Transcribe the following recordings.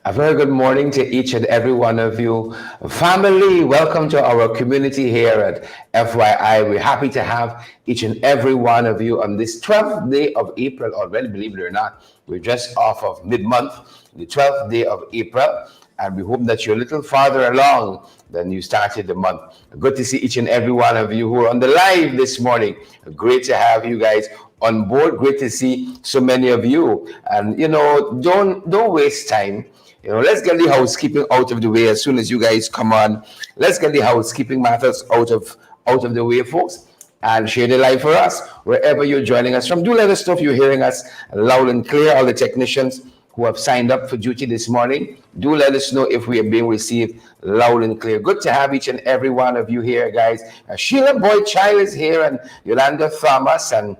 A very good morning to each and every one of you. Family, welcome to our community here at FYI. We're happy to have each and every one of you on this 12th day of April already, believe it or not. We're just off of mid-month, the 12th day of April, and we hope that you're a little farther along than you started the month. Good to see each and every one of you who are on the live this morning. Great to have you guys on board. Great to see so many of you. And don't waste time. Let's get the housekeeping out of the way as soon as you guys come on. Let's get the housekeeping matters out of the way, folks, and share the live for us wherever you're joining us from. Do let us know if you're hearing us loud and clear. All the technicians who have signed up for duty this morning, do let us know if we are being received loud and clear. Good to have each and every one of you here, guys. Sheila Boyd-Child is here, and Yolanda Thomas, and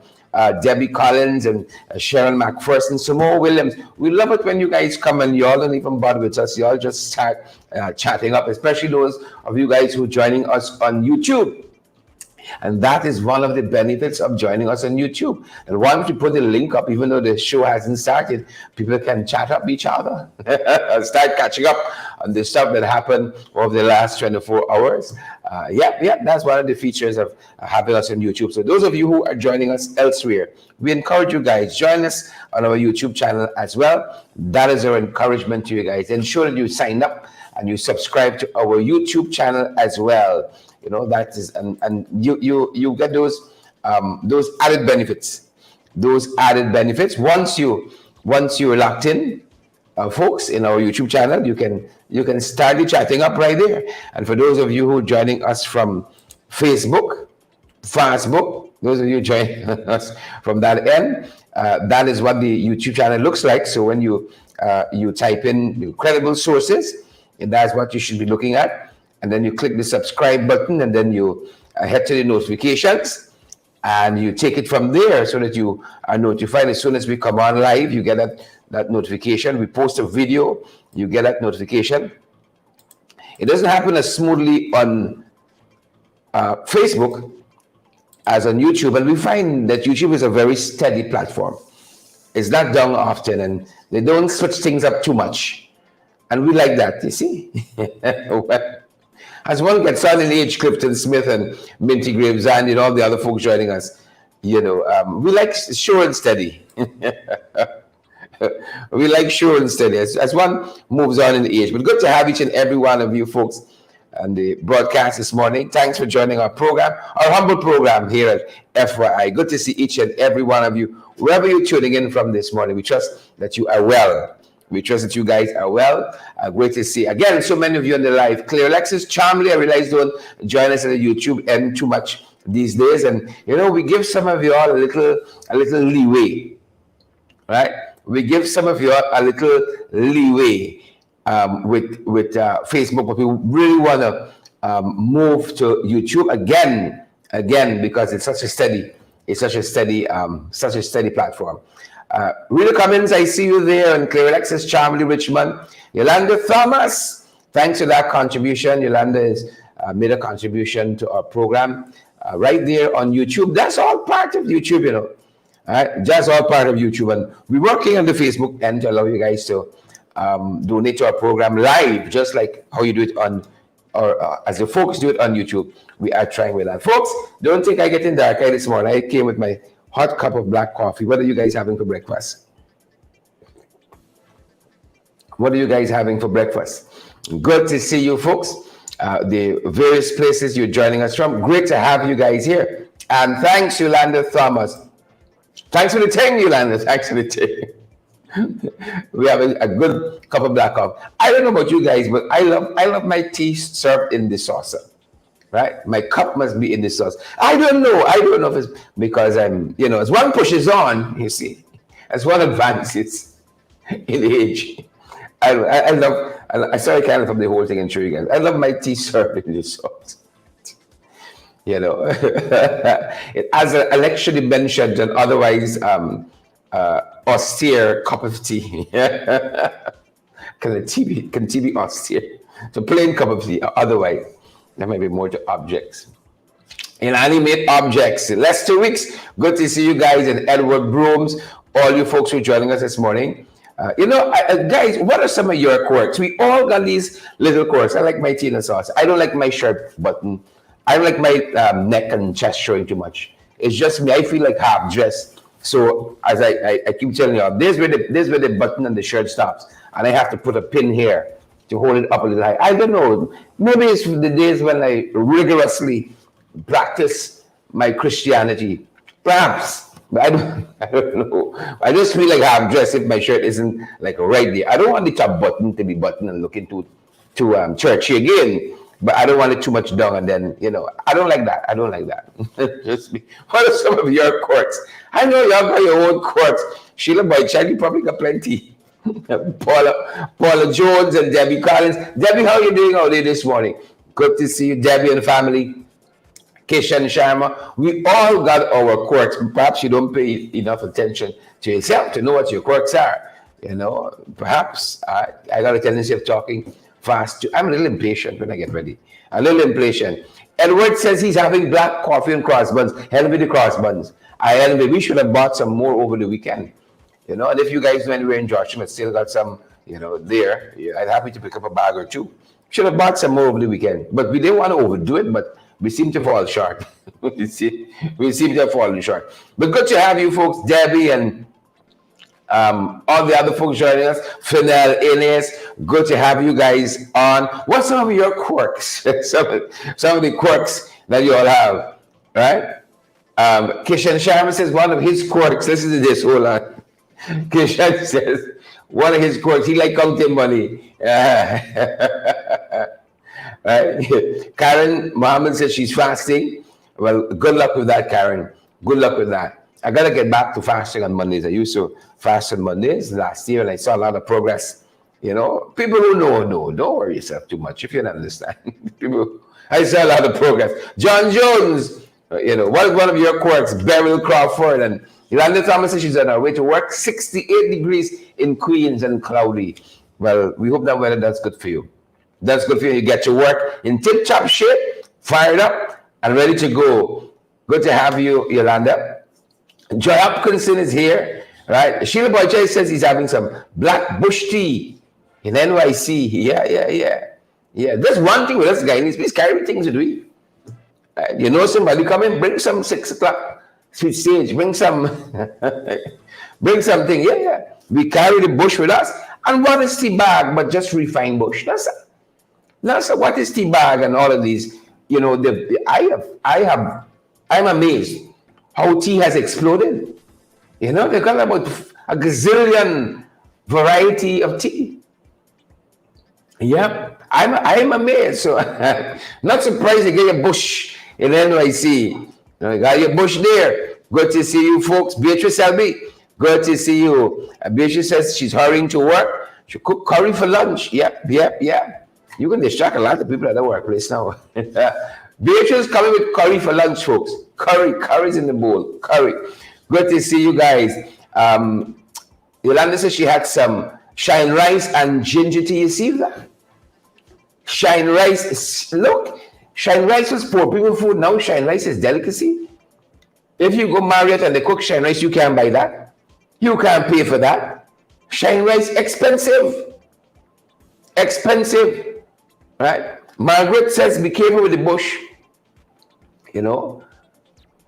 Debbie Collins, and Sharon McPherson, Samoa Williams. We love it when you guys come and y'all don't even bother with us. Y'all just start chatting up, especially those of you guys who are joining us on YouTube. And that is one of the benefits of joining us on YouTube. And once we put the link up, even though the show hasn't started, people can chat up each other, start catching up on the stuff that happened over the last 24 hours. That's one of the features of having us on YouTube. So those of you who are joining us elsewhere, we encourage you guys, join us on our YouTube channel as well. That is our encouragement to you guys. Ensure that you sign up and you subscribe to our YouTube channel as well. That is, and you get those added benefits. Those added benefits once you're locked in, folks, in our YouTube channel, you can start the chatting up right there. And for those of you who are joining us from Facebook, those of you joining us from that end, that is what the YouTube channel looks like. So when you type in credible sources, that's what you should be looking at. And then you click the subscribe button, and then you head to the notifications, and you take it from there so that you are notified as soon as we come on live. You get that notification. We post a video, you get that notification. It doesn't happen as smoothly on Facebook as on YouTube, and we find that YouTube is a very steady platform. It's not done often, and they don't switch things up too much. And we like that, you see. As one gets on in age, Clifton Smith and Minty Graves and all the other folks joining us, we like sure and steady. We like sure and steady as one moves on in age. But good to have each and every one of you folks on the broadcast this morning. Thanks for joining our program, our humble program here at FYI. Good to see each and every one of you, wherever you're tuning in from this morning. We trust that you are well. We trust that you guys are well. Great to see. Again, so many of you on the live. Clear Alexis, Charmley, I realize don't join us on the YouTube end too much these days. And, we give some of you all a little leeway, right? We give some of you all a little leeway with Facebook, but we really want to move to YouTube again, because it's such a steady platform. Rita Cummins, I see you there, and Clear Alexis, Charmley, Richmond. Yolanda Thomas, thanks for that contribution. Yolanda has made a contribution to our program right there on YouTube. That's all part of YouTube, All right? That's all part of YouTube. And we're working on the Facebook end to allow you guys to donate to our program live, just like how you do it on, or as the folks do it on YouTube. We are trying with that. Folks, don't think I get in dark this morning. I came with my hot cup of black coffee. What are you guys having for breakfast? What are you guys having for breakfast? Good to see you folks. The various places you're joining us from. Great to have you guys here. And thanks, Yolanda Thomas. Thanks for the thing, Yolanda. Thanks for the thing. We have a good cup of black coffee. I don't know about you guys, but I love my tea served in the saucer. Right? My cup must be in the sauce. I don't know if it's because I'm, as one pushes on, you see, as one advances in age, I love, I sorry, kind of from the whole thing and show you guys. I love my tea served in the sauce. It has an actually mentioned an otherwise austere cup of tea. Can tea be austere? So plain cup of tea, otherwise. There may be more to objects. Inanimate objects. Lester Weeks, good to see you guys, and Edward Brooms, all you folks who are joining us this morning. Guys, what are some of your quirks? We all got these little quirks. I like my Tina sauce. I don't like my shirt button. I don't like my neck and chest showing too much. It's just me. I feel like half dressed. So as I keep telling you, this where the button and the shirt stops, and I have to put a pin here to hold it up a little high. I don't know. Maybe it's the days when I rigorously practice my Christianity. Perhaps. But I don't know. I just feel like half dressed if my shirt isn't like right there. I don't want the top button to be buttoned and looking to churchy again. But I don't want it too much down, and then I don't like that. I don't like that. Just me. What are some of your quirks? I know y'all got your own quirks. Sheila Boy Child, you probably got plenty. Paula Jones and Debbie Collins. Debbie, how are you doing out there this morning? Good to see you, Debbie and family. Kishan Sharma, we all got our quirks. Perhaps you don't pay enough attention to yourself to know what your quirks are. Perhaps I got a tendency of talking fast. I'm a little impatient when I get ready. A little impatient. Edward says he's having black coffee and cross buns. Envy the cross buns. I envy. We should have bought some more over the weekend. And if you guys know anywhere in Joshua, still got some, there, I'd happy to pick up a bag or two. Should have bought some more over the weekend. But we didn't want to overdo it, but we seem to fall short. we seem to have fallen short. But good to have you folks, Debbie and all the other folks joining us. Fennel, Ines, good to have you guys on. What's some of your quirks? some of the quirks that you all have, right? Kishan Sharma says one of his quirks, listen to this, hold on. Kishan says one of his quirks, he like counting money. Right? Karen Mohammed says she's fasting. Well, good luck with that, Karen. Good luck with that. I got to get back to fasting on Mondays. I used to fast on Mondays last year, and I saw a lot of progress. People who know, don't worry yourself too much if you don't understand. I saw a lot of progress. John Jones, one of your quirks, Beryl Crawford, and Yolanda Thomas says she's on her way to work. 68 degrees in Queens and cloudy. Well, we hope that weather that's good for you. That's good for you. You get to work in tip-top shape, fired up, and ready to go. Good to have you, Yolanda. Joy Hopkinson is here, right? Sheila Boychai says he's having some black bush tea in NYC. Yeah. There's one thing with this guy. He's carrying things with me. Right? Somebody come in, bring some 6 o'clock sweet sage, bring some, bring something. Yeah. We carry the bush with us. And what is tea bag but just refined bush? That's what is tea bag and all of these. I'm amazed how tea has exploded. They've got about a gazillion variety of tea. Yep, I'm amazed. So not surprised to get a bush in NYC. You got your bush there. Good to see you folks. Beatrice Selby, good to see you. Beatrice says she's hurrying to work. She cook curry for lunch. Yep. You can distract a lot of people at the workplace now. Beatrice coming with curry for lunch, folks. Curry's in the bowl. Curry. Good to see you guys. Yolanda says she had some shine rice and ginger tea. You see that? Shine rice. Look, shine rice was poor people food. Now shine rice is delicacy. If you go Marriott and they cook shine rice, you can't buy that. You can't pay for that. Shine rice expensive. Right? Margaret says, be careful with the bush.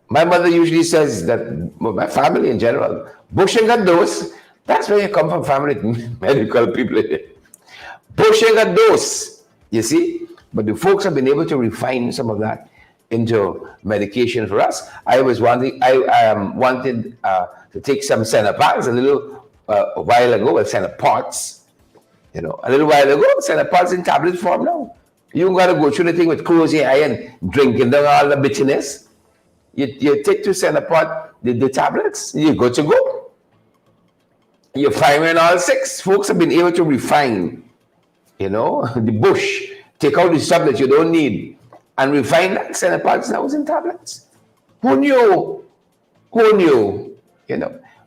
My mother usually says that, my family in general, bush ain't got dose. That's where you come from, family medical people. Bush ain't got dose, you see? But the folks have been able to refine some of that into medication for us. I wanted to take some Cenepods a while ago, Cenepods. A little while ago, Cenepods in tablet form now. You got to go through the thing with closing eye and drinking down all the bitterness. You take to Cenepod, the tablets, you go to go. You're firing all 6. Folks have been able to refine, the bush, take out the stuff that you don't need, and refine that. Cenepods now is in tablets. Who knew?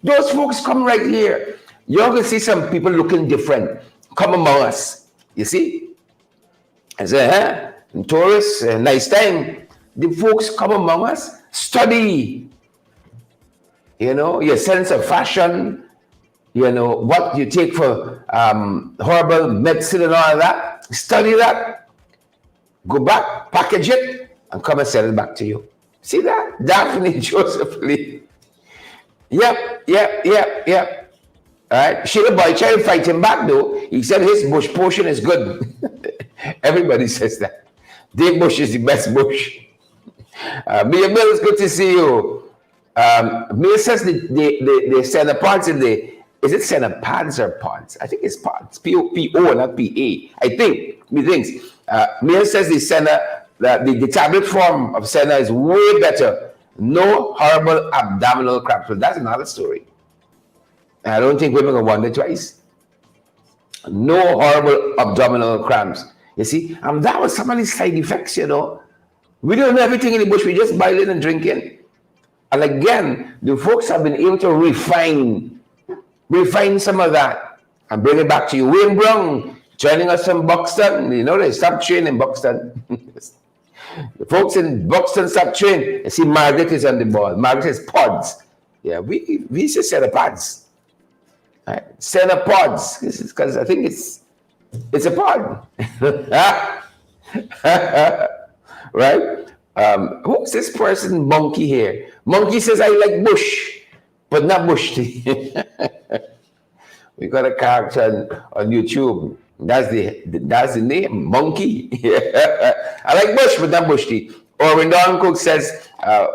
Those folks come right here. You're going to see some people looking different come among us. You see? I say, tourists, nice time. The folks come among us, study, your sense of fashion, what you take for herbal medicine and all that, study that, go back, package it, and come and sell it back to you. See that? Daphne Joseph Lee. Yep. All right. Sheila Boy tried to fight him back though. He said his bush potion is good. Everybody says that. Dave Bush is the best bush. Mia Bill, it's good to see you. Mia says they send a pods in the. Is it Senna pads or pods? I think it's pods. P-O, not P-A. I think. Methinks. Mia says the Senna, the tablet form of Senna is way better. No horrible abdominal cramps. But that's another story. I don't think women can wonder twice. No horrible abdominal cramps. You see? That was some of the side effects, We don't know everything in the bush. We just boil it and drink it. And again, the folks have been able to refine some of that and bring it back to you. Wayne Brown joining us from Buxton. They stopped training in Buxton. The folks in Buxton stopped training. You see, Margaret is on the ball. Margaret says pods. Yeah, we used to sell the pods. Right? Sell the pods. Because I think it's a pod. Right? Who's this person, Monkey here? Monkey says, I like bush, but not bush tea. We got a character on YouTube. That's the name, Monkey. I like bush, but not bush tea. Or when Don Cook says,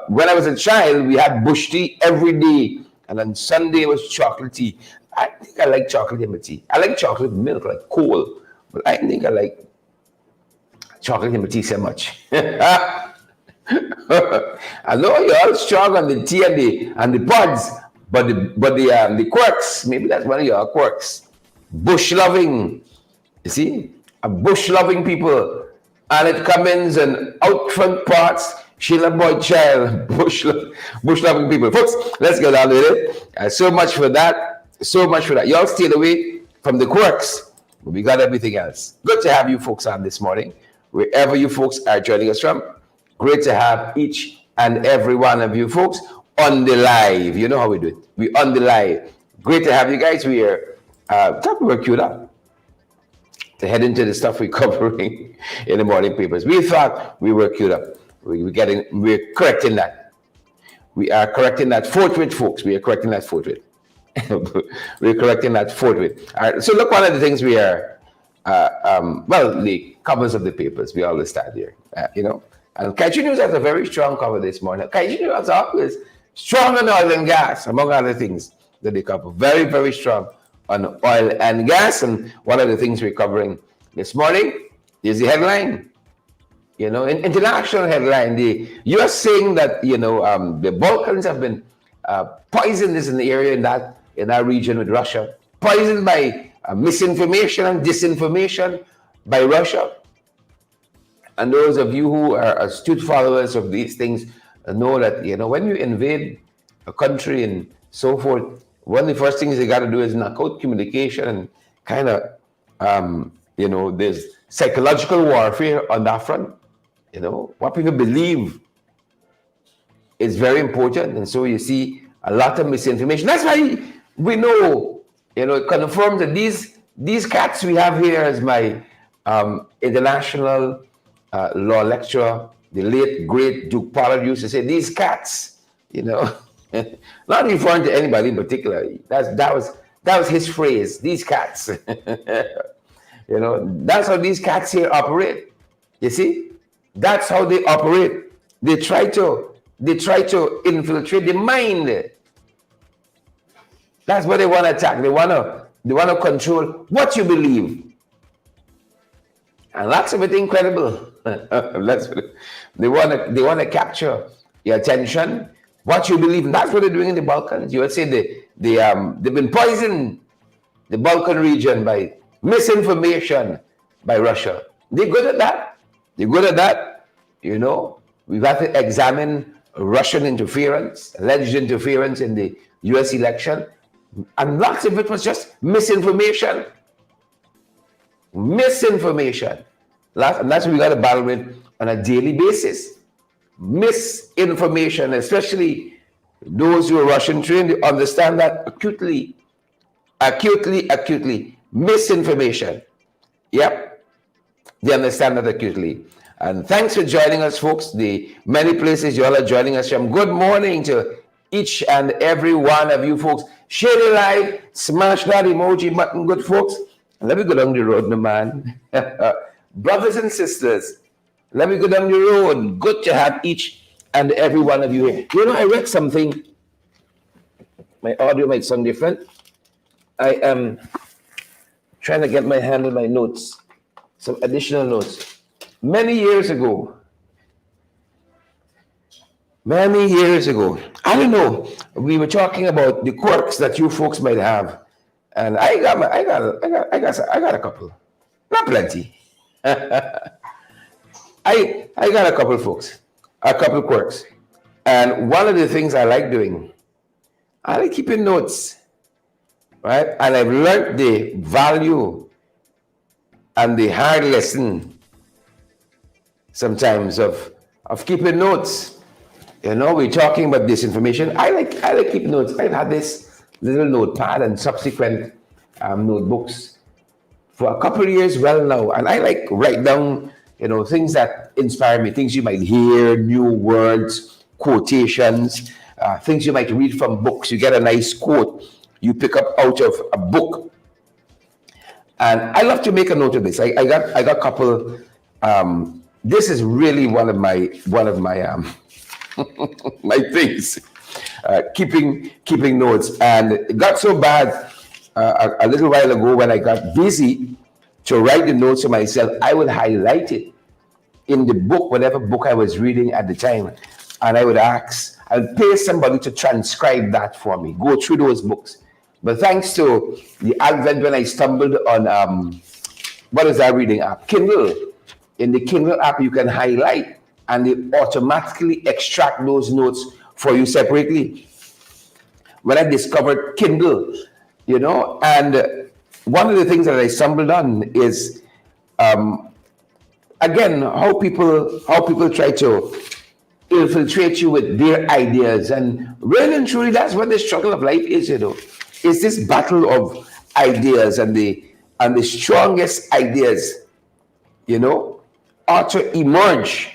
when I was a child, we had bush tea every day. And on Sunday, it was chocolate tea. I think I like chocolate in my tea. I like chocolate milk, like coal. But I think I like chocolate in my tea so much. I know you're all strong on the tea and the pods, but the quirks, maybe that's one of your quirks. Bush loving, you see, a bush loving people, and it comes in out front parts. Sheila Boy Child, bush loving people. Folks, let's get on with it. So much for that. Y'all stayed away from the quirks. We got everything else. Good to have you folks on this morning, wherever you folks are joining us from. Great to have each and every one of you folks on the live. You know how we do it. We on the live. Great to have you guys. We are queued up to head into the stuff we're covering in the morning papers. We thought we were queued up. We're correcting that. We are correcting that forthwith, folks. We are correcting that forthwith. We're correcting that forthwith. All right. So look, one of the things we are, the covers of the papers. We always start here, And Kaiju News has a very strong cover this morning. Kaiju News is always strong on oil and gas, among other things that they cover. Very, very strong on oil and gas. And one of the things we're covering this morning is the headline. International headline. The U.S. saying that the Balkans have been poisoned in the area in that region with Russia, poisoned by misinformation and disinformation by Russia. And those of you who are astute followers of these things know that when you invade a country and so forth, one of the first things you got to do is knock out communication and kind of there's psychological warfare on that front. What people believe is very important, and so you see a lot of misinformation. That's why we know, it confirms that these cats we have here, as my international law lecturer, the late great Duke Pollard used to say, these cats, not referring to anybody in particular. That was his phrase. These cats, that's how these cats here operate. You see. That's how they operate. They try to infiltrate the mind. That's what they want to attack. They want to control what you believe. And that's a bit incredible. They want to capture your attention, what you believe. And that's what they're doing in the Balkans. You would say they've been poisoned, the Balkan region, by misinformation by Russia. They're good at that. We've had to examine Russian interference, alleged interference in the US election, and lots of it was just misinformation. And that's what we got to battle with on a daily basis. Misinformation, especially those who are Russian trained, they understand that acutely. acutely misinformation. Yep, they understand that acutely. And thanks for joining us, folks. The many places you all are joining us from. Good morning to each and every one of you folks. Share the live, smash that emoji button, good folks. Let me go down the road, my man. Brothers and sisters, let me go down the road. Good to have each and every one of you here. You know, I read something. My audio might sound different. I am trying to get my hand on my notes, some additional notes. Many years ago, I don't know, we were talking about the quirks that you folks might have, and I got a couple, not plenty. I got a couple folks, a couple quirks, and one of the things I like doing, I like keeping notes, right? And I've learned the value and the hard lesson sometimes of keeping notes. You know, we're talking about disinformation. I like keeping notes. I've had this little notepad and subsequent notebooks for a couple of years well now, and I like write down, you know, things that inspire me, things you might hear, new words, quotations, things you might read from books. You get a nice quote you pick up out of a book, and I love to make a note of this. I got a couple. This is really one of my my things, keeping notes. And it got so bad a little while ago when I got busy to write the notes to myself, I would highlight it in the book, whatever book I was reading at the time, and I would pay somebody to transcribe that for me, go through those books. But thanks to the advent when I stumbled on, what is that reading app? Kindle. In the Kindle app, you can highlight and they automatically extract those notes for you separately. When I discovered Kindle, you know, and one of the things that I stumbled on is, again, how people try to infiltrate you with their ideas. And really and truly, that's what the struggle of life is, you know. It's this battle of ideas, and the strongest ideas, you know, ought to emerge,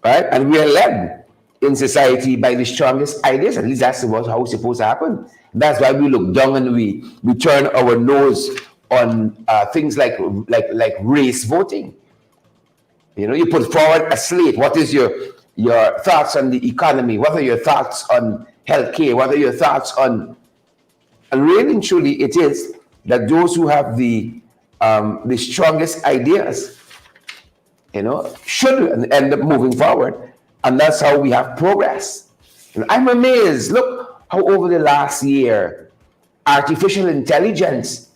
right? And we are led in society by the strongest ideas. At least that's how it's supposed to happen. That's why we look down and we turn our nose on things like race voting. You know, you put forward a slate. What is your thoughts on the economy? What are your thoughts on healthcare? What are your thoughts on? And really and truly, it is that those who have the strongest ideas, you know, should end up moving forward, and that's how we have progress. And I'm amazed. Look how over the last year, artificial intelligence,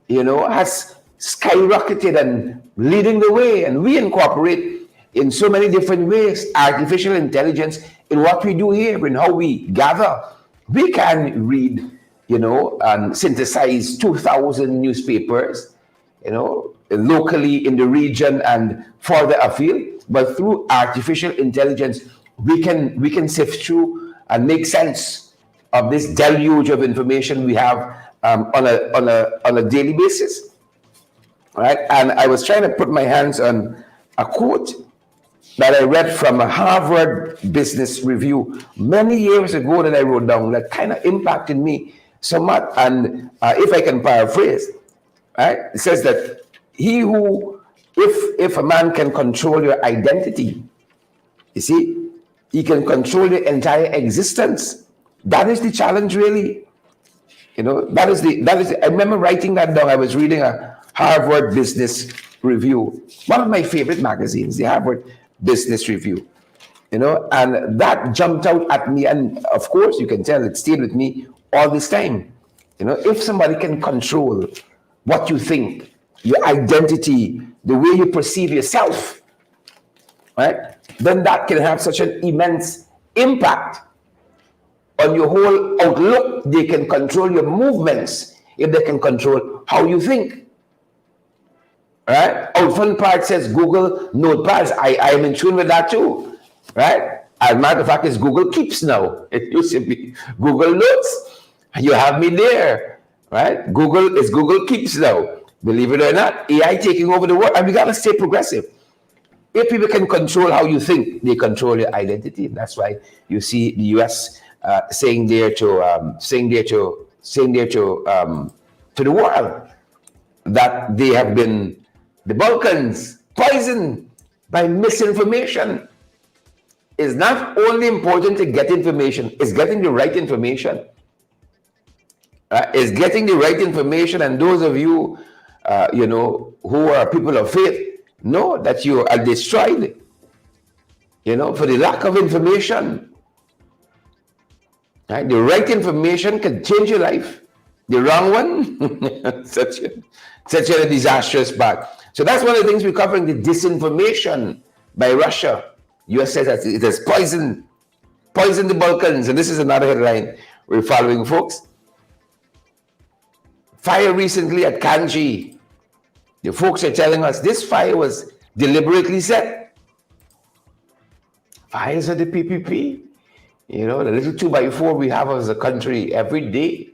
you know, has skyrocketed and leading the way, and we incorporate in so many different ways artificial intelligence in what we do here, in how we gather. We can read, you know, and synthesize 2,000 newspapers, you know, locally in the region and further afield. But through artificial intelligence, we can sift through and make sense of this deluge of information we have on a daily basis. Right? And I was trying to put my hands on a quote that I read from a Harvard Business Review many years ago that I wrote down that kind of impacted me somewhat. And if I can paraphrase, right? It says that if a man can control your identity, you see, he can control your entire existence. That is the challenge, really. You know, that is I remember writing that down. I was reading a Harvard Business Review, one of my favorite magazines, the Harvard Business Review, you know, and that jumped out at me. And of course, you can tell it stayed with me all this time. You know, if somebody can control what you think, your identity, the way you perceive yourself, right, then that can have such an immense impact on your whole outlook. They can control your movements if they can control how you think. Right? Out front part says Google Notepads. I am in tune with that too. Right? As a matter of fact, it's Google Keeps now. It used to be Google Notes. You have me there, right? Google Keeps now. Believe it or not, AI taking over the world, and we gotta stay progressive. If people can control how you think, they control your identity. That's why you see the U.S. Saying there to the world that they have been, the Balkans, poisoned by misinformation. It's not only important to get information, it's getting the right information. It's getting the right information, and those of you, who are people of faith, know that you are destroyed, for the lack of information. Right? The right information can change your life. The wrong one, such a disastrous path. So that's one of the things we're covering, the disinformation by Russia. U.S. says that it has poisoned the Balkans. And this is another headline we're following, folks. Fire recently at Kanji. The folks are telling us this fire was deliberately set. Fires at the PPP. The little 2x4 we have as a country every day.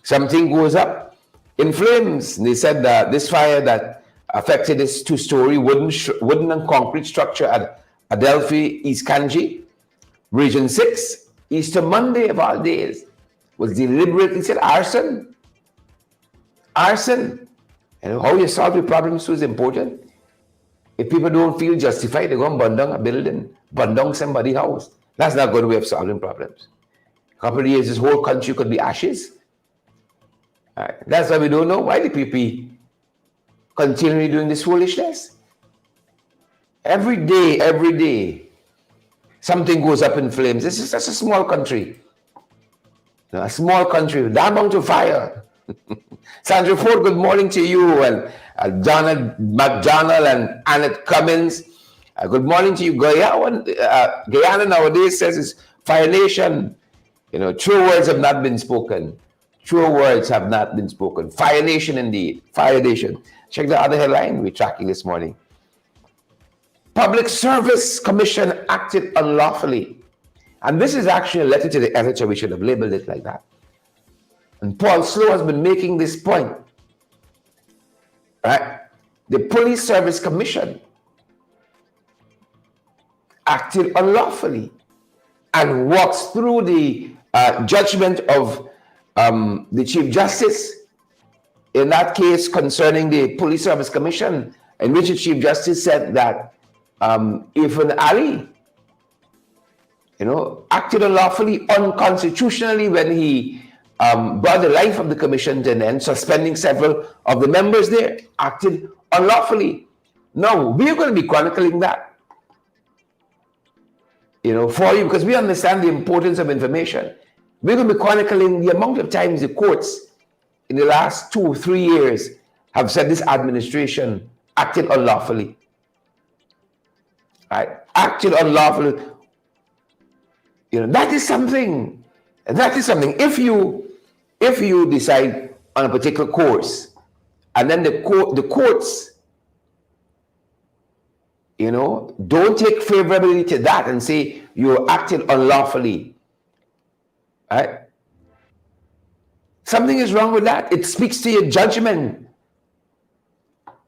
Something goes up in flames. They said that this fire that affected this 2-story wooden and concrete structure at Adelphi, East Kanji, Region 6, Easter Monday of all days, was deliberately set. Arson. And how you solve the problems too is important. If people don't feel justified, they go and burn down a building, burn down somebody's house. That's not a good way of solving problems. A couple of years, this whole country could be ashes. Right. That's why we don't know why the PP continually doing this foolishness. Every day, something goes up in flames. This is such a small country. A small country, that amount of fire. Sandra Ford, good morning to you, and Donald McDonald and Annette Cummins. Good morning to you. Guyana nowadays says it's Fire Nation. True words have not been spoken. True words have not been spoken. Fire Nation indeed. Fire Nation. Check the other headline we're tracking this morning. Public Service Commission acted unlawfully. And this is actually a letter to the editor. We should have labeled it like that. And Paul Slow has been making this point. Right? The Police Service Commission acted unlawfully and walks through the judgment of the Chief Justice in that case concerning the Police Service Commission, in which the Chief Justice said that Irfan Ali, acted unlawfully, unconstitutionally when he brought the life of the commission to an end, suspending several of the members there, acted unlawfully. Now, we're going to be chronicling that, for you, because we understand the importance of information. We're going to be chronicling the amount of times the courts in the last 2 or 3 years have said this administration acted unlawfully. Right? Acted unlawfully. That is something. If you decide on a particular course, and then the courts, don't take favorability to that and say you acted unlawfully, right? Something is wrong with that. It speaks to your judgment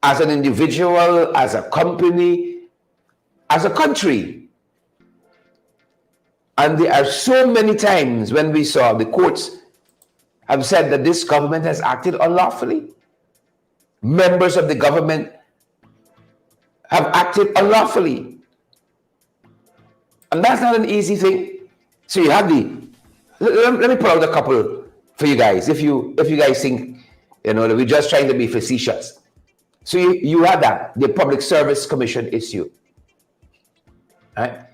as an individual, as a company, as a country. And there are so many times when we saw the courts have said that this government has acted unlawfully. Members of the government have acted unlawfully. And that's not an easy thing. So you have let me pull out a couple for you guys. If you guys think, that we're just trying to be facetious. So you had that, the Public Service Commission issue. Right?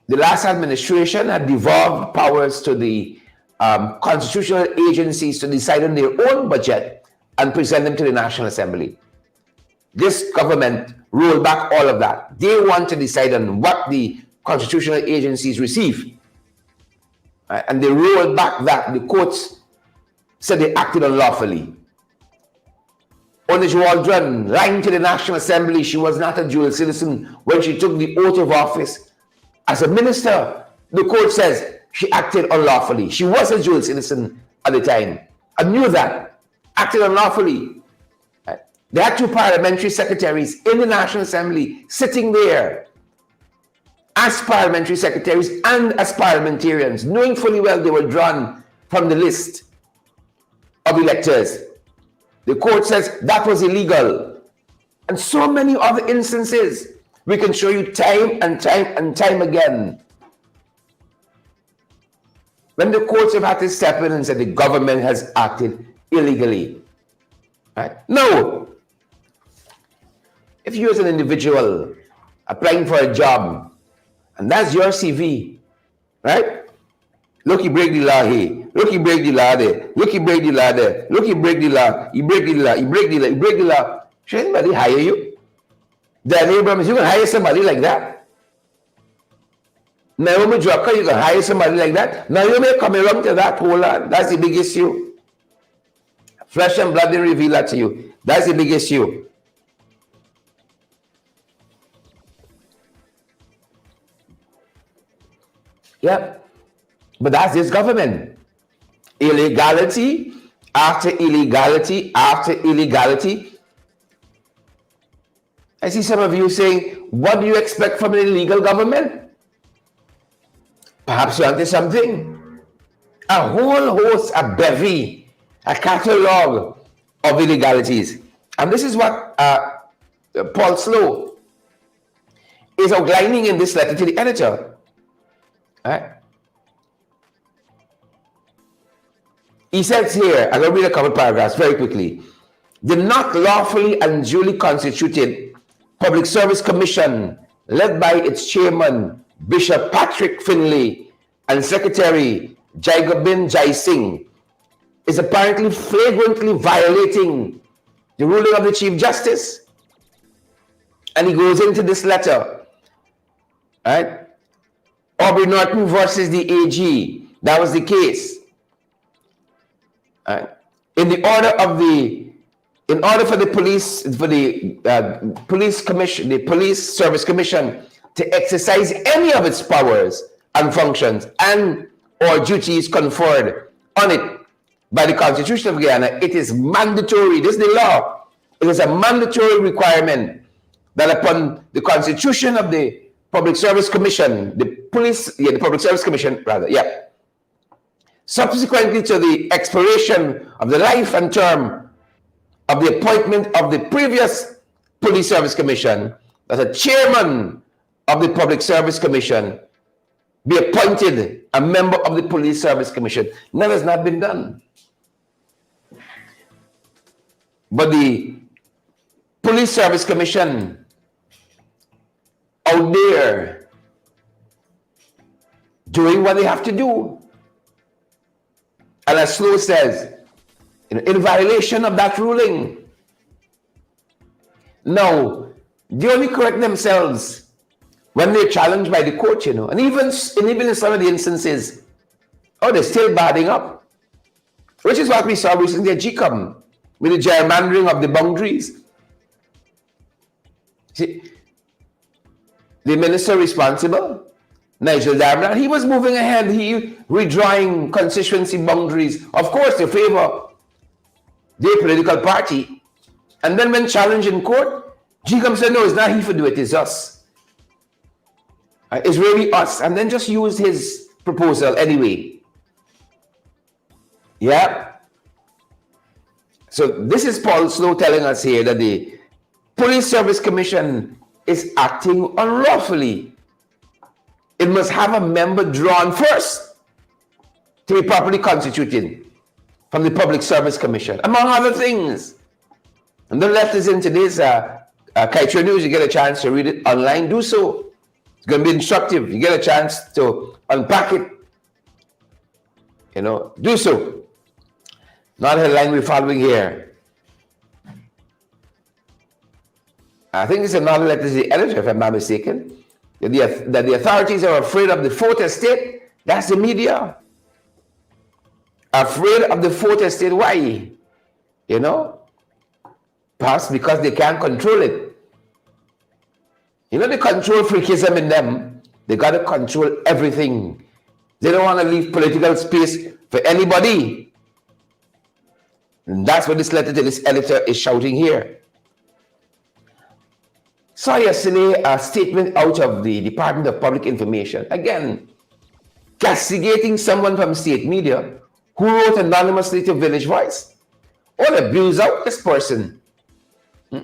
The last administration had devolved powers to the constitutional agencies to decide on their own budget and present them to the National Assembly. This government rolled back all of that. They want to decide on what the constitutional agencies receive. Right? And they rolled back that. The courts said they acted unlawfully. Onish Waldron lying to the National Assembly. She was not a dual citizen when she took the oath of office as a minister. The court says she acted unlawfully. She was a dual citizen at the time. I knew that. Acted unlawfully. Right? They had two parliamentary secretaries in the National Assembly sitting there as parliamentary secretaries and as parliamentarians, knowing fully well they were drawn from the list of electors. The court says that was illegal. And so many other instances we can show you time and time and time again. When the courts have had to step in and say the government has acted illegally. Right? No. If you as an individual applying for a job, and that's your CV, right? Look, you break the law here. Look, you break the law there. Look, you break the law there. Look, you break the law. You break the law. You break the law. You break the law. Should anybody hire you? Dan Abrams, you can hire somebody like that? Naomi Drucker, you can hire somebody like that? Now you may come around to that whole lot. That's the big issue. Flesh and blood didn't reveal that to you. That's the big issue. Yep. But that's this government. Illegality after illegality after illegality. I see some of you saying, what do you expect from an illegal government? Perhaps you're onto something. A whole host, a bevy, a catalog of illegalities. And this is what Paul Slow is outlining in this letter to the editor. Right? He says here, I'm going to read a couple paragraphs very quickly. The not lawfully and duly constituted Public Service Commission, led by its chairman, Bishop Patrick Finlay, and Secretary Jaigobind Jai Singh, is apparently flagrantly violating the ruling of the Chief Justice. And he goes into this letter, right? Aubrey Norton versus the AG. That was the case. In order for the police commission, the Police Service Commission, to exercise any of its powers and functions and or duties conferred on it by the Constitution of Guyana, it is mandatory. This is the law. It is a mandatory requirement that upon the constitution of the Public Service Commission, the Public Service Commission, subsequently to the expiration of the life and term of the appointment of the previous Police Service Commission, that a chairman of the Public Service Commission be appointed a member of the Police Service Commission. That has not been done. But the Police Service Commission out there doing what they have to do. And as Slow says, in violation of that ruling. Now, they only correct themselves when they're challenged by the court, and even in some of the instances, they're still badding up. Which is what we saw recently at GCOM, with the gerrymandering of the boundaries. See, the minister responsible, Nigel Darmlan, he was moving ahead, he redrawing constituency boundaries, of course, to favor their political party. And then when challenged in court, GCOM said, no, it's not he for do it, it's us. It's really us. And then just used his proposal anyway. Yeah. So this is Paul Slow telling us here that the Police Service Commission is acting unlawfully. It must have a member drawn first to be properly constituted from the Public Service Commission, among other things. And the left is in today's Kaitra News. You get a chance to read it online, do so. It's going to be instructive. You get a chance to unpack it. Do so. Not a headline we're following here. I think it's another letter to the editor, if I'm not mistaken, that the authorities are afraid of the fourth estate. That's the media. Afraid of the fourth estate. Why? Perhaps because they can't control it. The control freakism in them. They got to control everything. They don't want to leave political space for anybody. And that's what this letter to this editor is shouting here. Saw yesterday a statement out of the Department of Public Information, again, castigating someone from state media who wrote anonymously to Village Voice. All abuse out this person.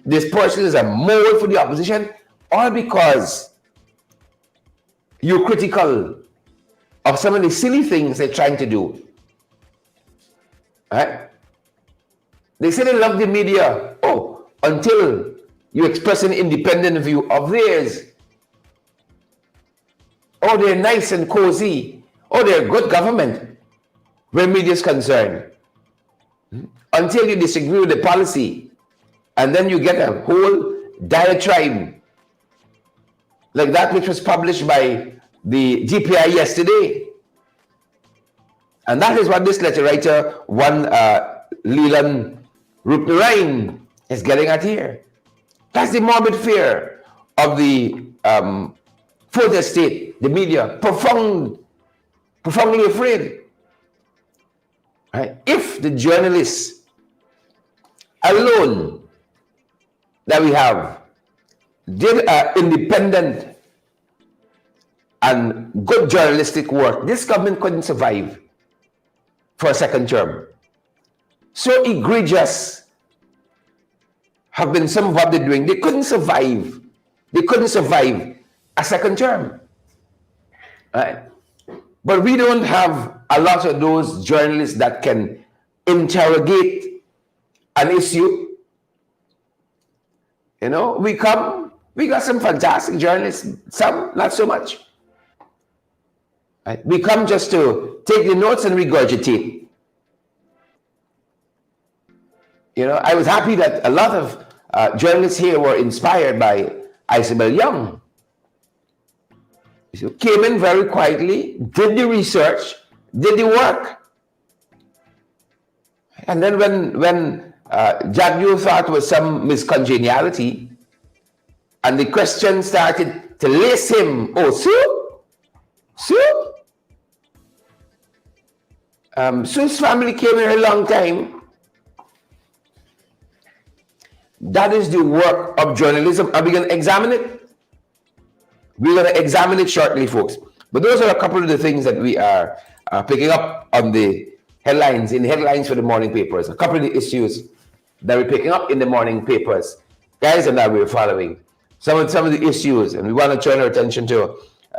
This person is a mole for the opposition, all because you're critical of some of the silly things they're trying to do. Right? They say they love the media. Oh, until you express an independent view of theirs. Oh, they're nice and cozy. Oh, they're good government where media is concerned. Until you disagree with the policy, and then you get a whole diatribe like that which was published by the GPI yesterday. And that is what this letter writer, one Leland Rupnarain, is getting at here. That's the morbid fear of the fourth estate, the media, profoundly afraid. Right? If the journalists alone that we have did independent and good journalistic work, this government couldn't survive for a second term. So egregious have been some of what they're doing. They couldn't survive. They couldn't survive a second term. Right? But we don't have a lot of those journalists that can interrogate an issue. You know, we got some fantastic journalists, some not so much. Right? We come just to take the notes and regurgitate. You know, I was happy that a lot of journalists here were inspired by Isabel Young. So came in very quietly, did the research, did the work. And then when Jagyu thought was some miscongeniality, and the question started to lace him, oh, Sue's family came here a long time. That is the work of journalism. Are we going to examine it? We're going to examine it shortly, folks. But those are a couple of the things that we are picking up on the headlines, in headlines for the morning papers. A couple of the issues that we're picking up in the morning papers, guys, and that we're following. Some of the issues, and we want to turn our attention to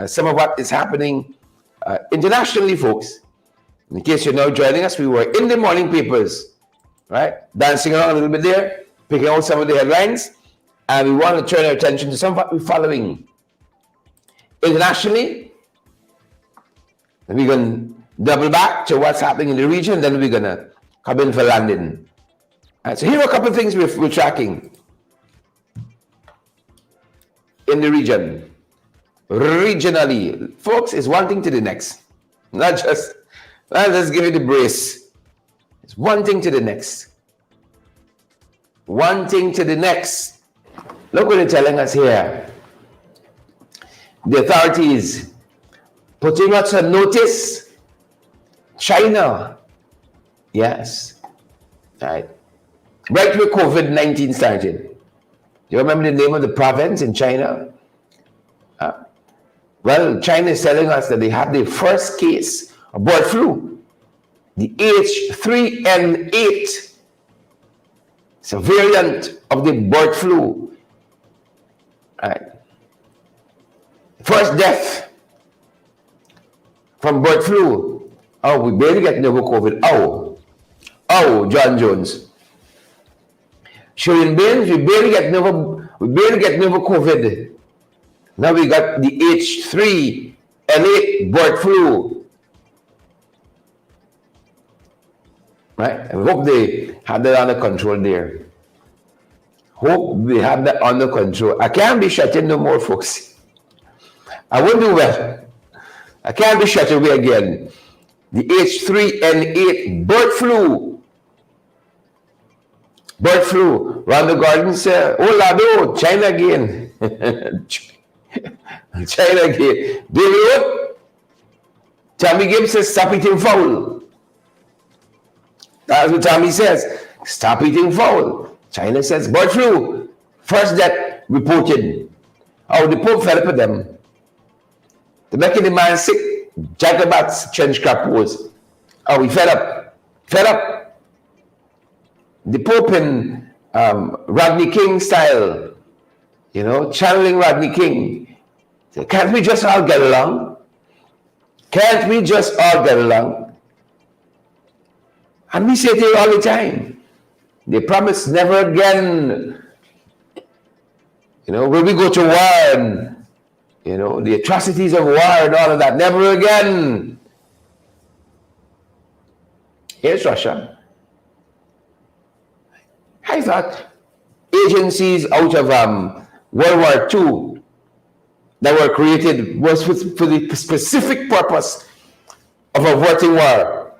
some of what is happening internationally, folks. In case you're now joining us, we were in the morning papers, right? Dancing around a little bit there, picking out some of the headlines, and we want to turn our attention to some of what we're following internationally. And we're going to double back to what's happening in the region, then we're going to come in for landing. Right, so here are a couple of things we're tracking in the region. Regionally, folks, is one thing to the next. Not just, let's give it a brace. It's one thing to the next. One thing to the next. Look what they're telling us here. The authorities putting us on notice. China. Yes. Right. Right where COVID-19 started. Do you remember the name of the province in China? Well, China is telling us that they have the first case of bird flu, the H3N8. It's a variant of the bird flu. Right. First death from bird flu. Oh, we barely get over COVID. Oh, John Jones. Showing Baines, we barely get over COVID. Now we got the H3N8 bird flu. Right? I hope they have that under control there. Hope they have that under control. I can't be shut in no more, folks. I won't do well. I can't be shut away again. The H3N8 bird flu. Bird flu. Round the garden say, oh lado, China again. China again. David, Tommy Gibbs says, stop eating fowl. That's what Tommy says. Stop eating fowl. China says, bird flu. First death reported. Oh, the Pope fell for them. They're making the man sick. Jacobats trench crop pose. Oh, we fed up. Fed up. The Pope in Rodney King style, channeling Rodney King. So can't we just all get along? Can't we just all get along? And we say to you all the time, they promise never again, will we go to war and, the atrocities of war and all of that, never again. Here's Russia. I thought agencies out of World War II that were created was for the specific purpose of averting war.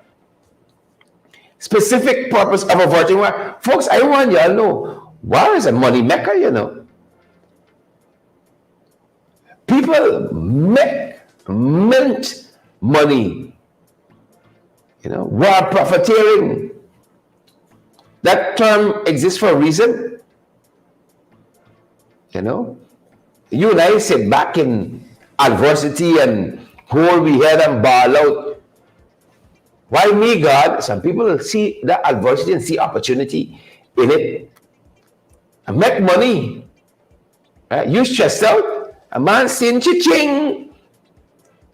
Specific purpose of averting war. Folks, I want you all to know, war is a money maker, People mint money. War profiteering. That term exists for a reason. You and I sit back in adversity and hold we head and ball out. Why me, God? Some people see that adversity and see opportunity in it and make money. Right? You stressed out, a man saying cha-ching.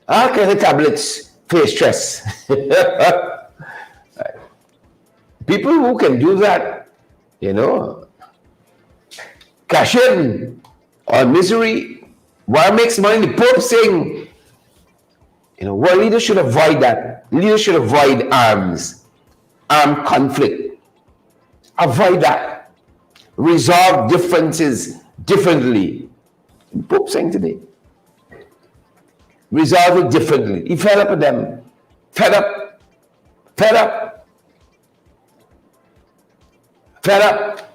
All kinds of tablets for stress. Right. People who can do that, cash in on misery, war makes money. The Pope saying, world leaders should avoid that. Leaders should avoid armed conflict. Avoid that. Resolve differences differently. The Pope saying today. Resolve it differently. He fed up with them. Fed up. Fed up. Fed up.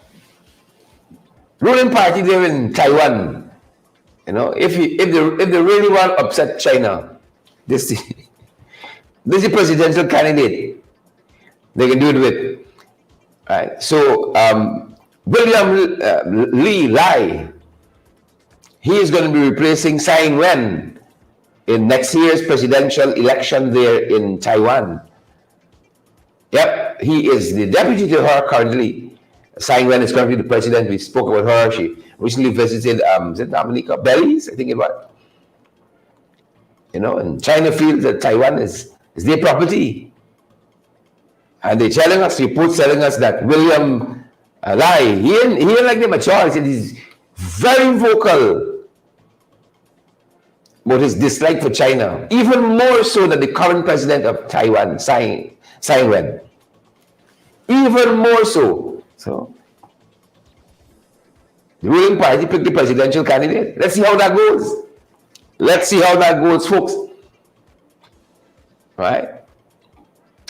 Ruling party there in Taiwan. If they really want to upset China, this is the presidential candidate they can do it with. Right. So William Lai, he is going to be replacing Tsai Ing-wen in next year's presidential election there in Taiwan. Yep, he is the deputy to her currently. Tsai Ing-wen is currently the president. We spoke about her. She recently visited, is it Dominica Bellies? I think it was. And China feels that Taiwan is their property. And they're telling us, reports telling us that William Lai, he ain't like them at all. He said he's very vocal about his dislike for China, even more so than the current president of Taiwan, Tsai Ing-wen. Even more so. So, the ruling party picked the presidential candidate. Let's see how that goes. Let's see how that goes, folks. Right?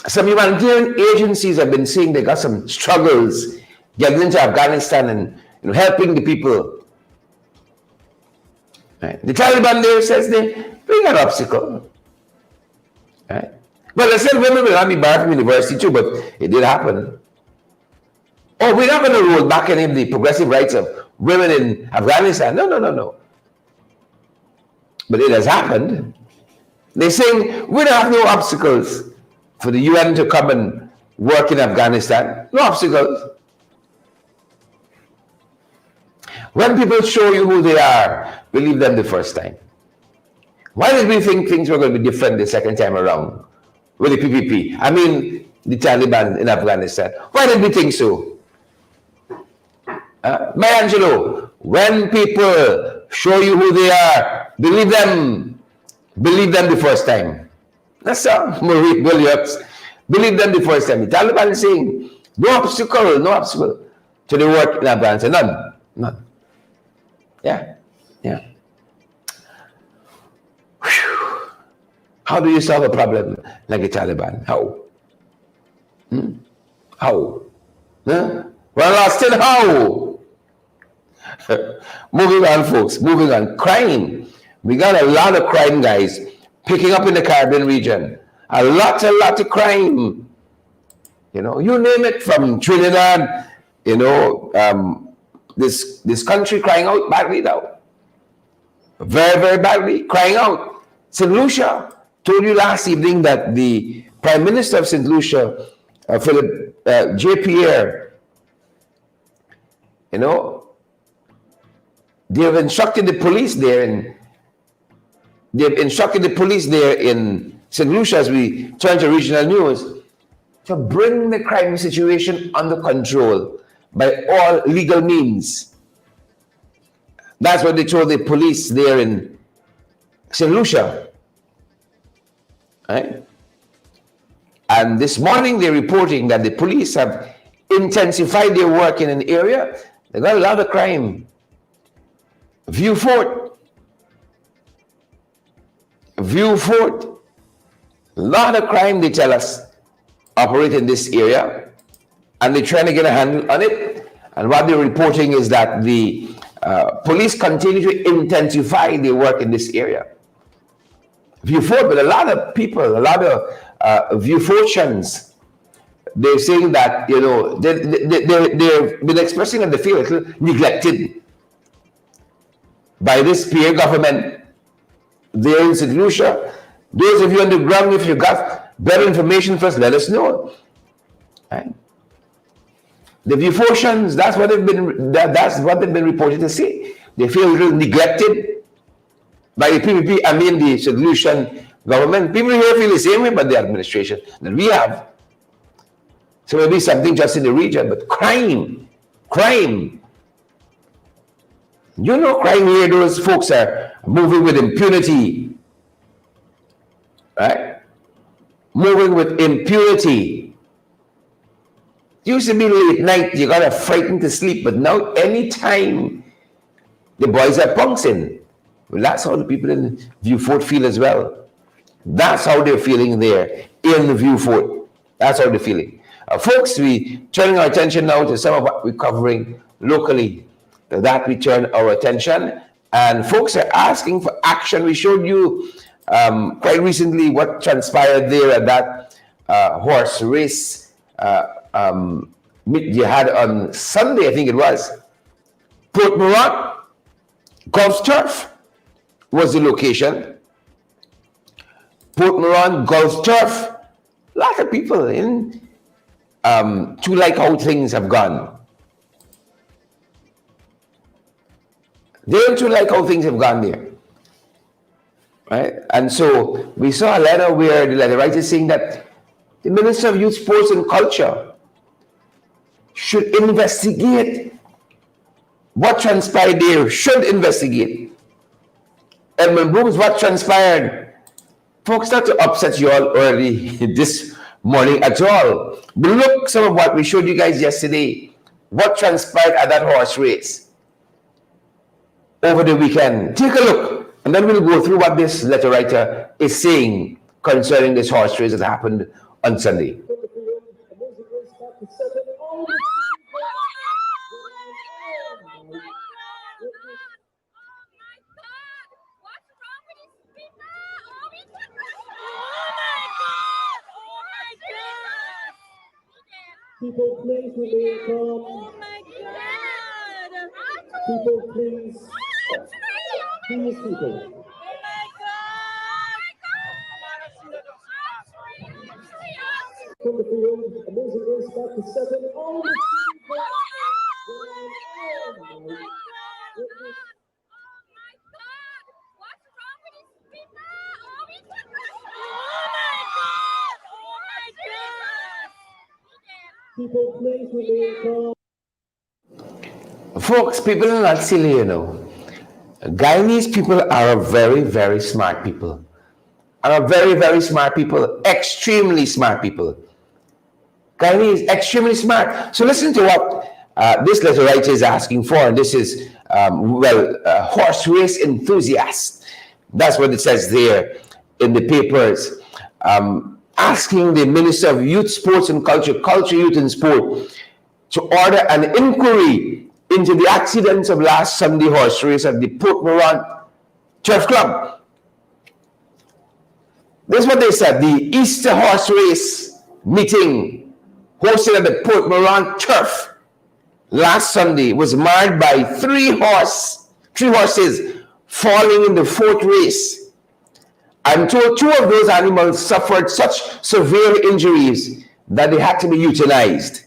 Some humanitarian agencies have been saying they got some struggles getting into Afghanistan and helping the people. Right? The Taliban there says they got an obstacle. Right? Well, they said women will not be barred from university too, but it did happen. Oh, we're not going to roll back any of the progressive rights of women in Afghanistan. No. But it has happened. They're saying we don't have no obstacles for the UN to come and work in Afghanistan. No obstacles. When people show you who they are, believe them the first time. Why did we think things were going to be different the second time around with the PPP? I mean, the Taliban in Afghanistan. Why did we think so? Angelo, when people show you who they are, believe them the first time. That's Marie Williams. Believe them the first time. The Taliban is saying, no obstacle to the work in Afghanistan. None. Yeah. Whew. How do you solve a problem like the Taliban? How? How? Huh? Well, I still how? Moving on, folks. Moving on. Crime. We got a lot of crime, guys, picking up in the Caribbean region. A lot of crime. You know, you name it, from Trinidad, you know, this country crying out badly now. Very, very badly, crying out. St. Lucia, told you last evening that the Prime Minister of St. Lucia, Philip J. Pierre, you know, they have instructed the police there in St. Lucia, as we turn to regional news, to bring the crime situation under control by all legal means. That's what they told the police there in St. Lucia. Right? And this morning they're reporting that the police have intensified their work in an area. They got a lot of crime. View Fort, a lot of crime, they tell us, operate in this area, and they're trying to get a handle on it. And what they're reporting is that the police continue to intensify their work in this area. View Fort, but a lot of people, a lot of View Fortians, they're saying that, you know, they've been expressing that they feel a little neglected by this peer government there in St. Lucia. Those of you on the ground, if you got better information for us, let us know. Right? The View Fortians, that's what they've been reported to say. They feel a little neglected by the PPP, I mean the St. Lucian government. People here feel the same way about the administration that we have. So maybe something just in the region, but crime. You know, crime here, those folks are moving with impunity. Right? Moving with impunity. Used to be late night, you got to frightened to sleep, but now anytime the boys are pouncing. Well, that's how the people in View Fort feel as well. That's how they're feeling there in View Fort. That's how they're feeling. Folks, we turning our attention now to some of what we're covering locally. To that we turn our attention, and folks are asking for action. We showed you quite recently what transpired there at that horse race you had on Sunday, I think it was. Port Mourant Golf Turf was the location. Port Mourant Golf Turf. A lot of people in to like how things have gone. They don't like how things have gone there. Right? And so we saw a letter where the letter writer is saying that the Minister of Youth, Sports and Culture should investigate what transpired there, should investigate. Edmund Brooks, what transpired? Folks, not to upset you all early this morning at all. But look, some of what we showed you guys yesterday, what transpired at that horse race over the weekend. Take a look, and then we'll go through what this letter writer is saying concerning this horse race that happened on Sunday. People, please remain calm. Oh my God! People, please. Please, people. Oh my God! From the field, amazing race back to 7. Oh my God! Oh my God! What's wrong with these people? Oh my God! Oh my God! People, please remain calm. Folks, people are not silly, you know. Guyanese people are a very, very smart people. Are very, very smart people, extremely smart people. Guyanese, extremely smart. So listen to what this letter writer is asking for. And this is, horse race enthusiast. That's what it says there in the papers. Asking the Minister of Youth, Sports and Culture, Youth and Sport, to order an inquiry into the accidents of last Sunday horse race at the Port Mourant Turf Club. This is what they said. The Easter horse race meeting hosted at the Port Mourant turf last Sunday was marred by three horses falling in the fourth race. I'm told two of those animals suffered such severe injuries that they had to be euthanized.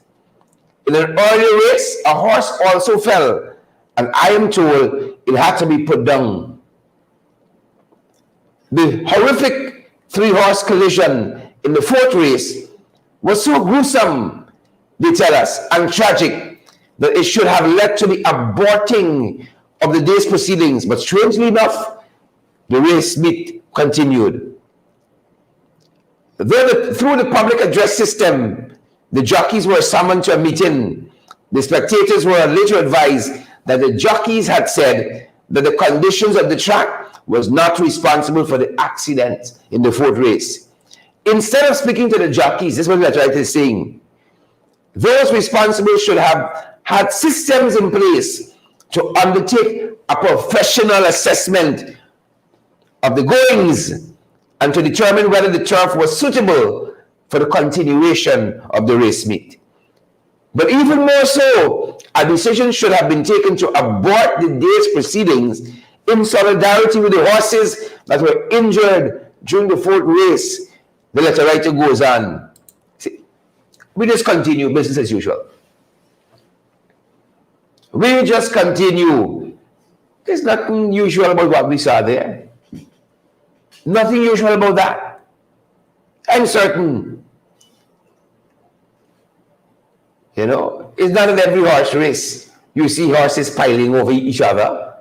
In an earlier race, a horse also fell, and I am told it had to be put down. The horrific three-horse collision in the fourth race was so gruesome, they tell us, and tragic, that it should have led to the aborting of the day's proceedings. But strangely enough, the race meet continued. Through the public address system, the jockeys were summoned to a meeting. The spectators were later advised that the jockeys had said that the conditions of the track was not responsible for the accident in the fourth race. Instead of speaking to the jockeys, this is what the authority is saying, those responsible should have had systems in place to undertake a professional assessment of the goings and to determine whether the turf was suitable for the continuation of the race meet. But even more so, a decision should have been taken to abort the day's proceedings in solidarity with the horses that were injured during the fourth race. The letter writer goes on. See, we just continue business as usual. We just continue. There's nothing usual about what we saw there. Nothing usual about that. I'm certain. You know, it's not in every horse race you see horses piling over each other.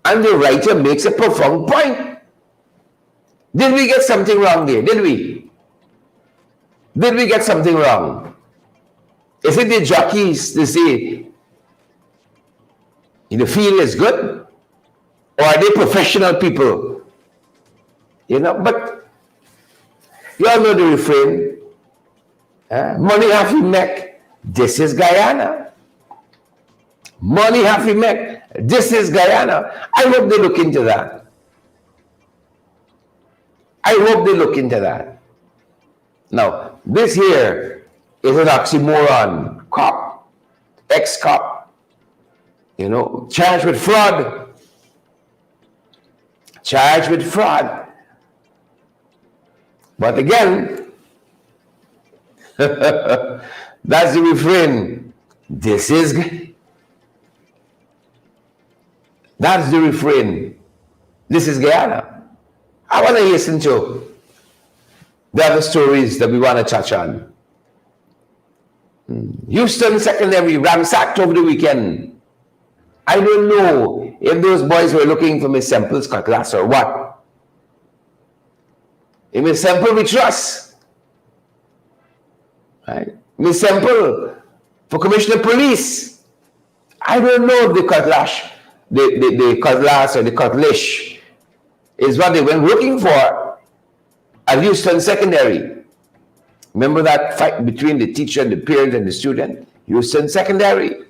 And the writer makes a profound point. Did we get something wrong there? Did we? Did we get something wrong? Is it the jockeys to say the field is good? Or are they professional people? You know, but you all know the refrain. Money half him neck, this is Guyana. Money half him neck, this is Guyana. I hope they look into that. I hope they look into that. Now, this here is an oxymoron. Cop, ex-cop, you know, charged with fraud. Charged with fraud. But again, that's the refrain. This is, that's the refrain. This is Guyana. I want to listen to the other stories that we want to touch on. Houston Secondary ransacked over the weekend. I don't know if those boys were looking for Miss Semple's cutlass or what. In Miss Semple we trust. Right? Miss Semple for Commissioner of Police. I don't know if the cutlass, the cutlass or the cutlash is what they went looking for at Houston Secondary. Remember that fight between the teacher and the parent and the student? Houston Secondary.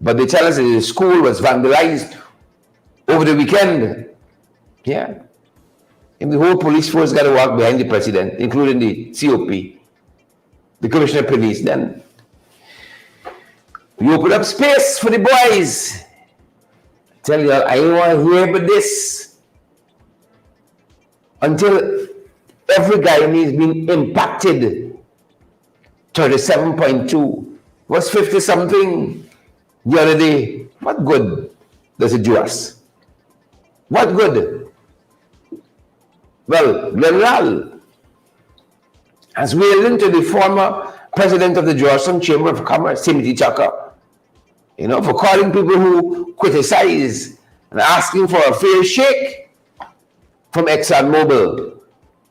But they tell us that the school was vandalized over the weekend. Yeah. And the whole police force got to walk behind the president, including the COP, the Commissioner of Police. Then we open up space for the boys. Tell you, I don't want to hear about this until every Guyanese is being impacted. 37.2 was 50 something the other day. What good does it do us? What good? Well, General has wailed into the former president of the Georgetown Chamber of Commerce, Timothy Tucker, you know, for calling people who criticize and asking for a fair shake from ExxonMobil.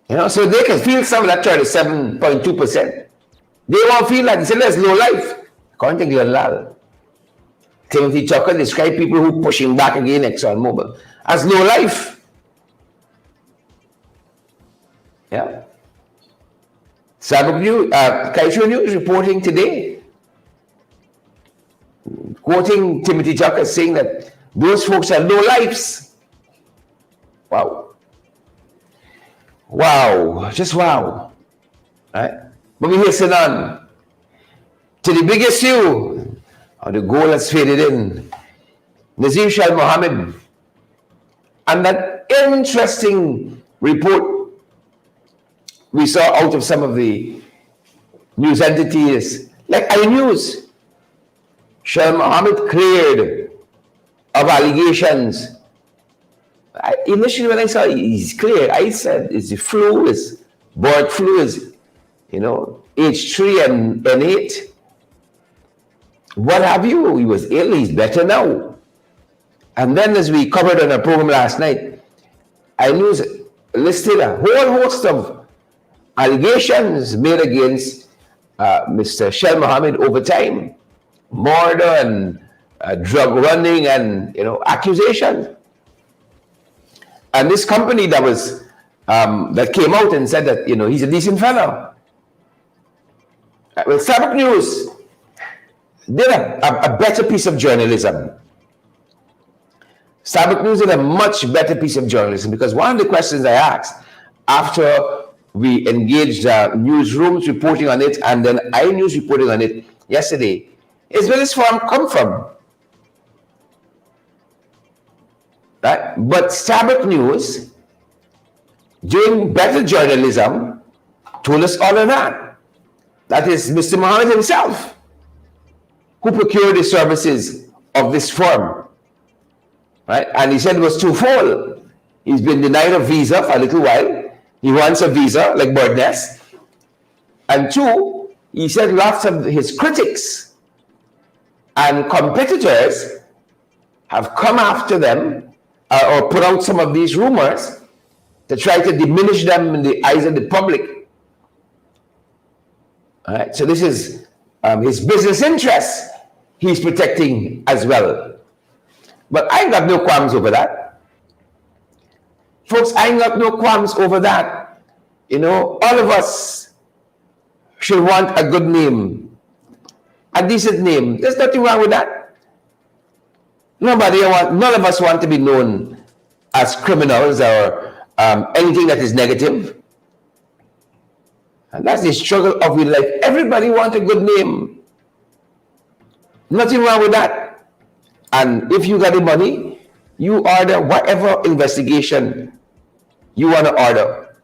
You know, so they can feel some of that 37.2%. They won't feel like, they say that's low life. According to General, Timothy Tucker described people who pushing back against ExxonMobil as low life. Yeah. Sabuk News, Kaishu News reporting today, quoting Timothy Tucker saying that those folks are low lives. Wow. Wow. Just wow. Right? But we hasten on to the biggest issue. The goal has faded in. Nazir Shah Mohammed. And that interesting report we saw out of some of the news entities, like iNews, Shah Mohammed cleared of allegations. Initially, when I saw he's clear, I said, "Is the flu? Is bird flu? Is H3 and N8? What have you? He was ill. He's better now." And then, as we covered on a program last night, iNews listed a whole host of allegations made against Mr. Shah Mohammed over time, murder and drug running and accusations. And this company that was that came out and said that he's a decent fellow. Well, Sabbath News did a better piece of journalism. Sabbath News did a much better piece of journalism, because one of the questions I asked after we engaged newsrooms reporting on it and then iNews reporting on it yesterday is, where this farm come from? Right? But Sabbath News, doing better journalism, told us all of that. That is Mr. Mohammed himself who procured the services of this firm. Right? And he said it was twofold. He's been denied a visa for a little while. He wants a visa, like Bird Nest. And two, he said lots of his critics and competitors have come after them or put out some of these rumors to try to diminish them in the eyes of the public. All right? So this is his business interests he's protecting as well. But I ain't got no qualms over that. Folks, I ain't got no qualms over that. All of us should want a good name, a decent name. There's nothing wrong with that. None of us want to be known as criminals or anything that is negative. And that's the struggle of real life. Everybody wants a good name. Nothing wrong with that. And if you got the money, you order whatever investigation you want to order.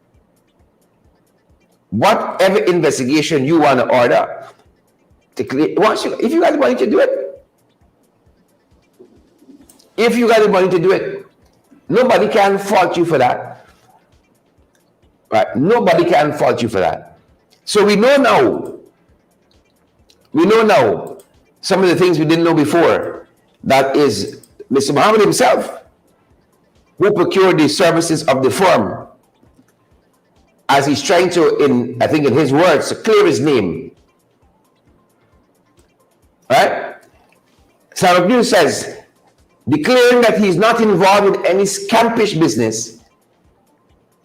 Whatever investigation you want to order. If you got the money to do it. If you got the money to do it. Nobody can fault you for that. Right? Nobody can fault you for that. So we know now some of the things we didn't know before. That is Mr. Mohammed himself who procured the services of the firm, as he's trying to, I think in his words, to clear his name. Right? Sabbath News says, declaring that he's not involved in any scampish business,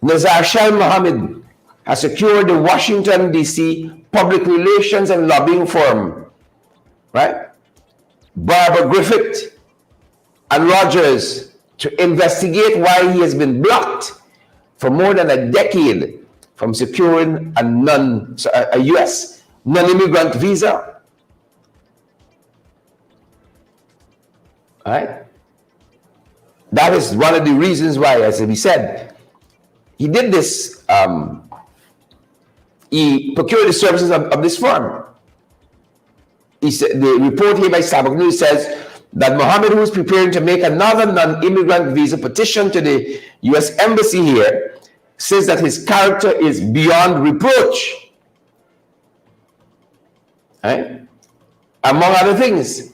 Nazir Shah Mohammed has secured the Washington, D.C. public relations and lobbying firm, right? Barbara Griffith and Rogers, to investigate why he has been blocked for more than a decade from securing a U.S. non-immigrant visa. All right? That is one of the reasons why, as we said, he did this. He procured the services of this firm. He said, the report here by Sabbath News says that Mohammed, who is preparing to make another non-immigrant visa petition to the U.S. Embassy here, says that his character is beyond reproach. Right? Among other things,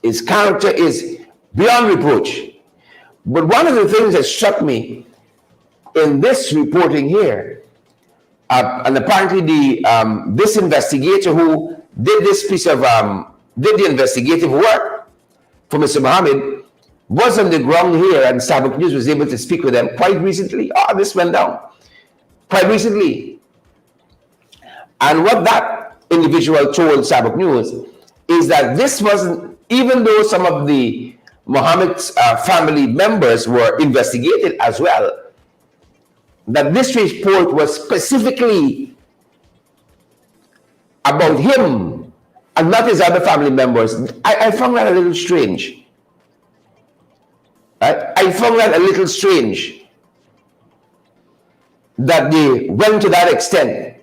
his character is beyond reproach. But one of the things that struck me in this reporting here, and apparently this investigator who did this piece of did the investigative work for Mr. Mohammed was on the ground here, and Sabbath News was able to speak with them quite recently. This went down quite recently. And what that individual told Sabbath News is that this wasn't, even though some of the Mohammed's family members were investigated as well, that this report was specifically about him and not his other family members. I found that a little strange. Right? I found that a little strange that they went to that extent.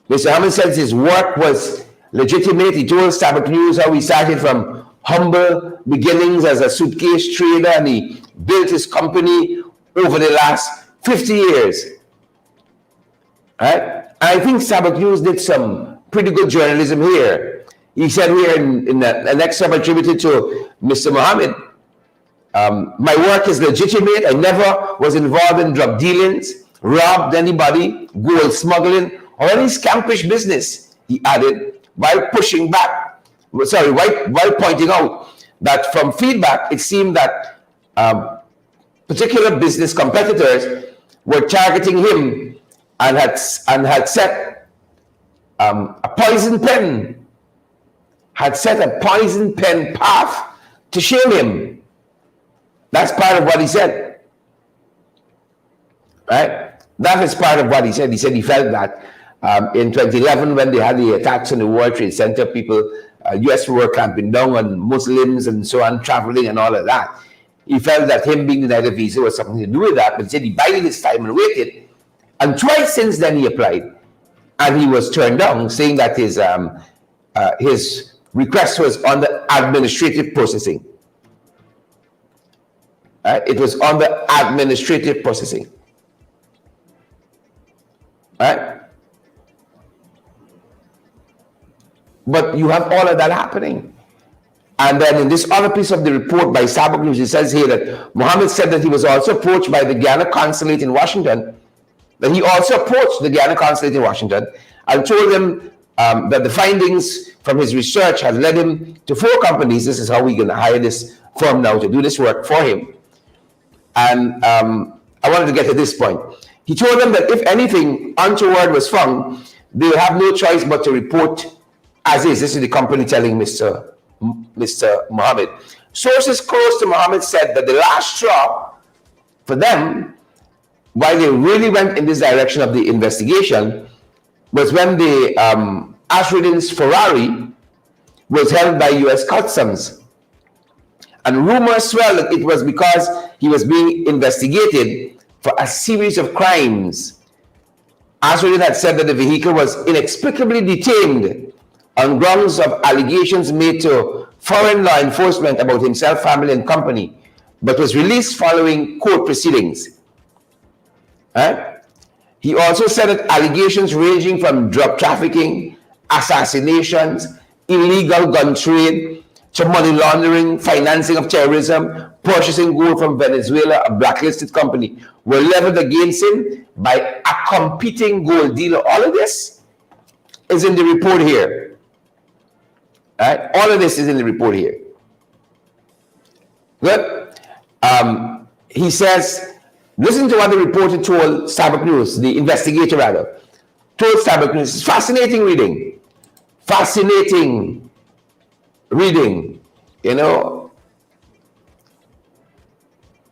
Mr. Hammond says his work was legitimate. He told Sabbath News how he started from humble beginnings as a suitcase trader, and he built his company over the last 50 years. Right? I think Sabbath News did some pretty good journalism here. He said here in the next sub attributed to Mr. Mohammed, my work is legitimate. I never was involved in drug dealings, robbed anybody, gold smuggling, or any scampish business, he added, while pushing back, while pointing out that from feedback, it seemed that particular business competitors were targeting him and had set a poison pen, path to shame him. That's part of what he said. Right? That is part of what he said. He said he felt that in 2011, when they had the attacks on the World Trade Center, people, US were clamping down on Muslims and so on, traveling and all of that. He felt that him being denied a visa was something to do with that, but he said he bided his time and waited. And twice since then he applied, and he was turned down, saying that his request was on the administrative processing. It was on the administrative processing. Right? But you have all of that happening. And then in this other piece of the report by Sabbath News, it says here that Mohammed said that he was also approached by the Guyana consulate in Washington, that he also approached the Guyana consulate in Washington and told them that the findings from his research had led him to 4 companies. This is how we're going to hire this firm now to do this work for him. And I wanted to get to this point. He told them that if anything untoward was found, they would have no choice but to report as is. This is the company telling Mr. Mohammed. Sources close to Mohammed said that the last straw for them, why they really went in this direction of the investigation, was when the Ashridin's Ferrari was held by US Customs. And rumors swell that it was because he was being investigated for a series of crimes. Ashridin had said that the vehicle was inexplicably detained on grounds of allegations made to foreign law enforcement about himself, family, and company, but was released following court proceedings. He also said that allegations ranging from drug trafficking, assassinations, illegal gun trade, to money laundering, financing of terrorism, purchasing gold from Venezuela, a blacklisted company, were leveled against him by a competing gold dealer. All of this is in the report here. All of this is in the report here. Good. He says, listen to what the reporter told Sabbath News, the investigator rather, told Sabbath News. It's fascinating reading. Fascinating reading, you know.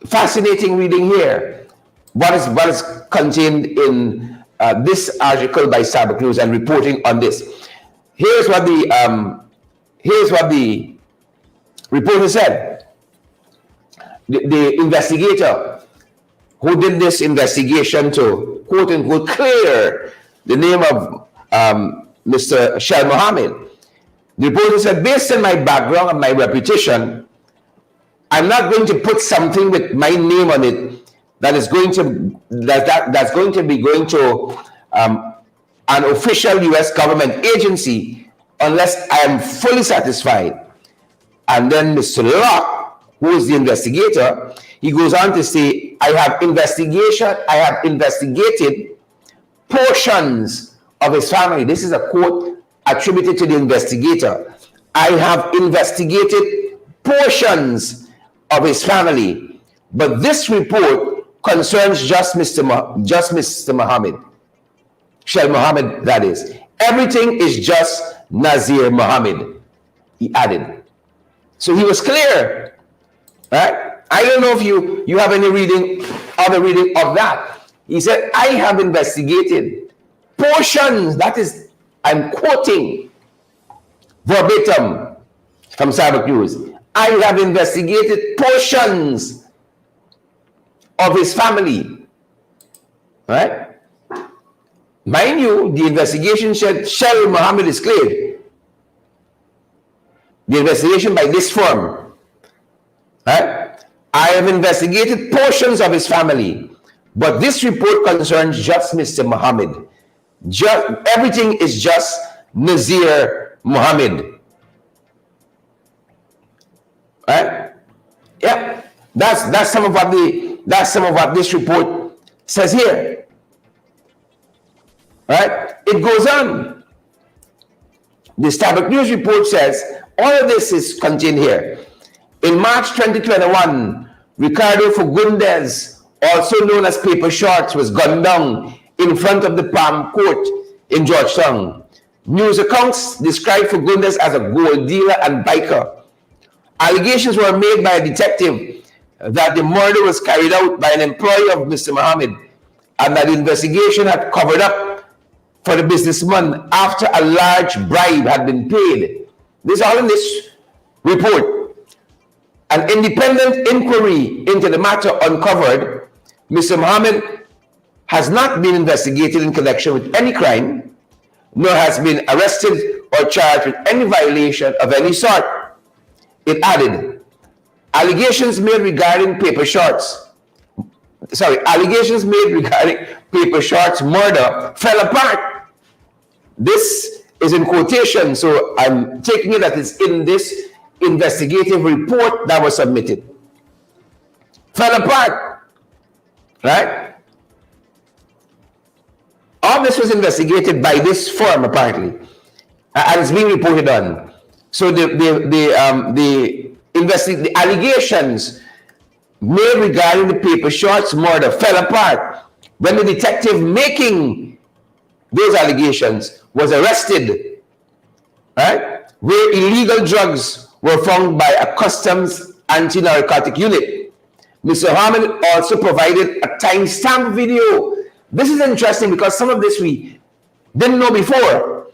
Fascinating reading here. What is contained in this article by Sabbath News and reporting on this. Here's what the reporter said. The investigator who did this investigation to quote unquote clear the name of Mr. Shel Mohammed. The reporter said, based on my background and my reputation, I'm not going to put something with my name on it that is going to that's going to be going to an official US government agency unless I am fully satisfied. And then Mr. Locke, who is the investigator, he goes on to say, I have investigated portions of his family. This is a quote attributed to the investigator. I have investigated portions of his family, but this report concerns just Mr. Mohammed, Shel Mohammed, that is. Everything is just Nazir Mohammed, he added. So he was clear. Right? I don't know if you have any other reading of that. He said, I have investigated portions, that is, I'm quoting verbatim from Cyber News. I have investigated portions of his family. Right? Mind you, the investigation said Shell Mohammed is cleared. The investigation by this firm. Right? I have investigated portions of his family, but this report concerns just Mr. Mohammed. Everything is just Nazir Mohammed. Right? Yeah. That's some of what this report says here. Right? It goes on. The Starbuck News report says all of this is contained here. In March 2021, Ricardo Fagundes, also known as Paper Shorts, was gunned down in front of the Palm Court in Georgetown. News accounts described Fagundes as a gold dealer and biker. Allegations were made by a detective that the murder was carried out by an employee of Mr. Mohammed and that the investigation had covered up for the businessman after a large bribe had been paid. This is all in this report. An independent inquiry into the matter uncovered Mr. Mohammed has not been investigated in connection with any crime, nor has been arrested or charged with any violation of any sort. It added, allegations made regarding Paper Shorts murder fell apart. This is in quotation, so I'm taking it that it's in this investigative report that was submitted. Fell apart, right? All this was investigated by this firm apparently, and it's being reported on. So the allegations made regarding the Paper Shorts murder fell apart when the detective making those allegations was arrested, right? Where illegal drugs were found by a customs anti-narcotic unit. Mr. Mohammed also provided a timestamp video. This is interesting because some of this we didn't know before.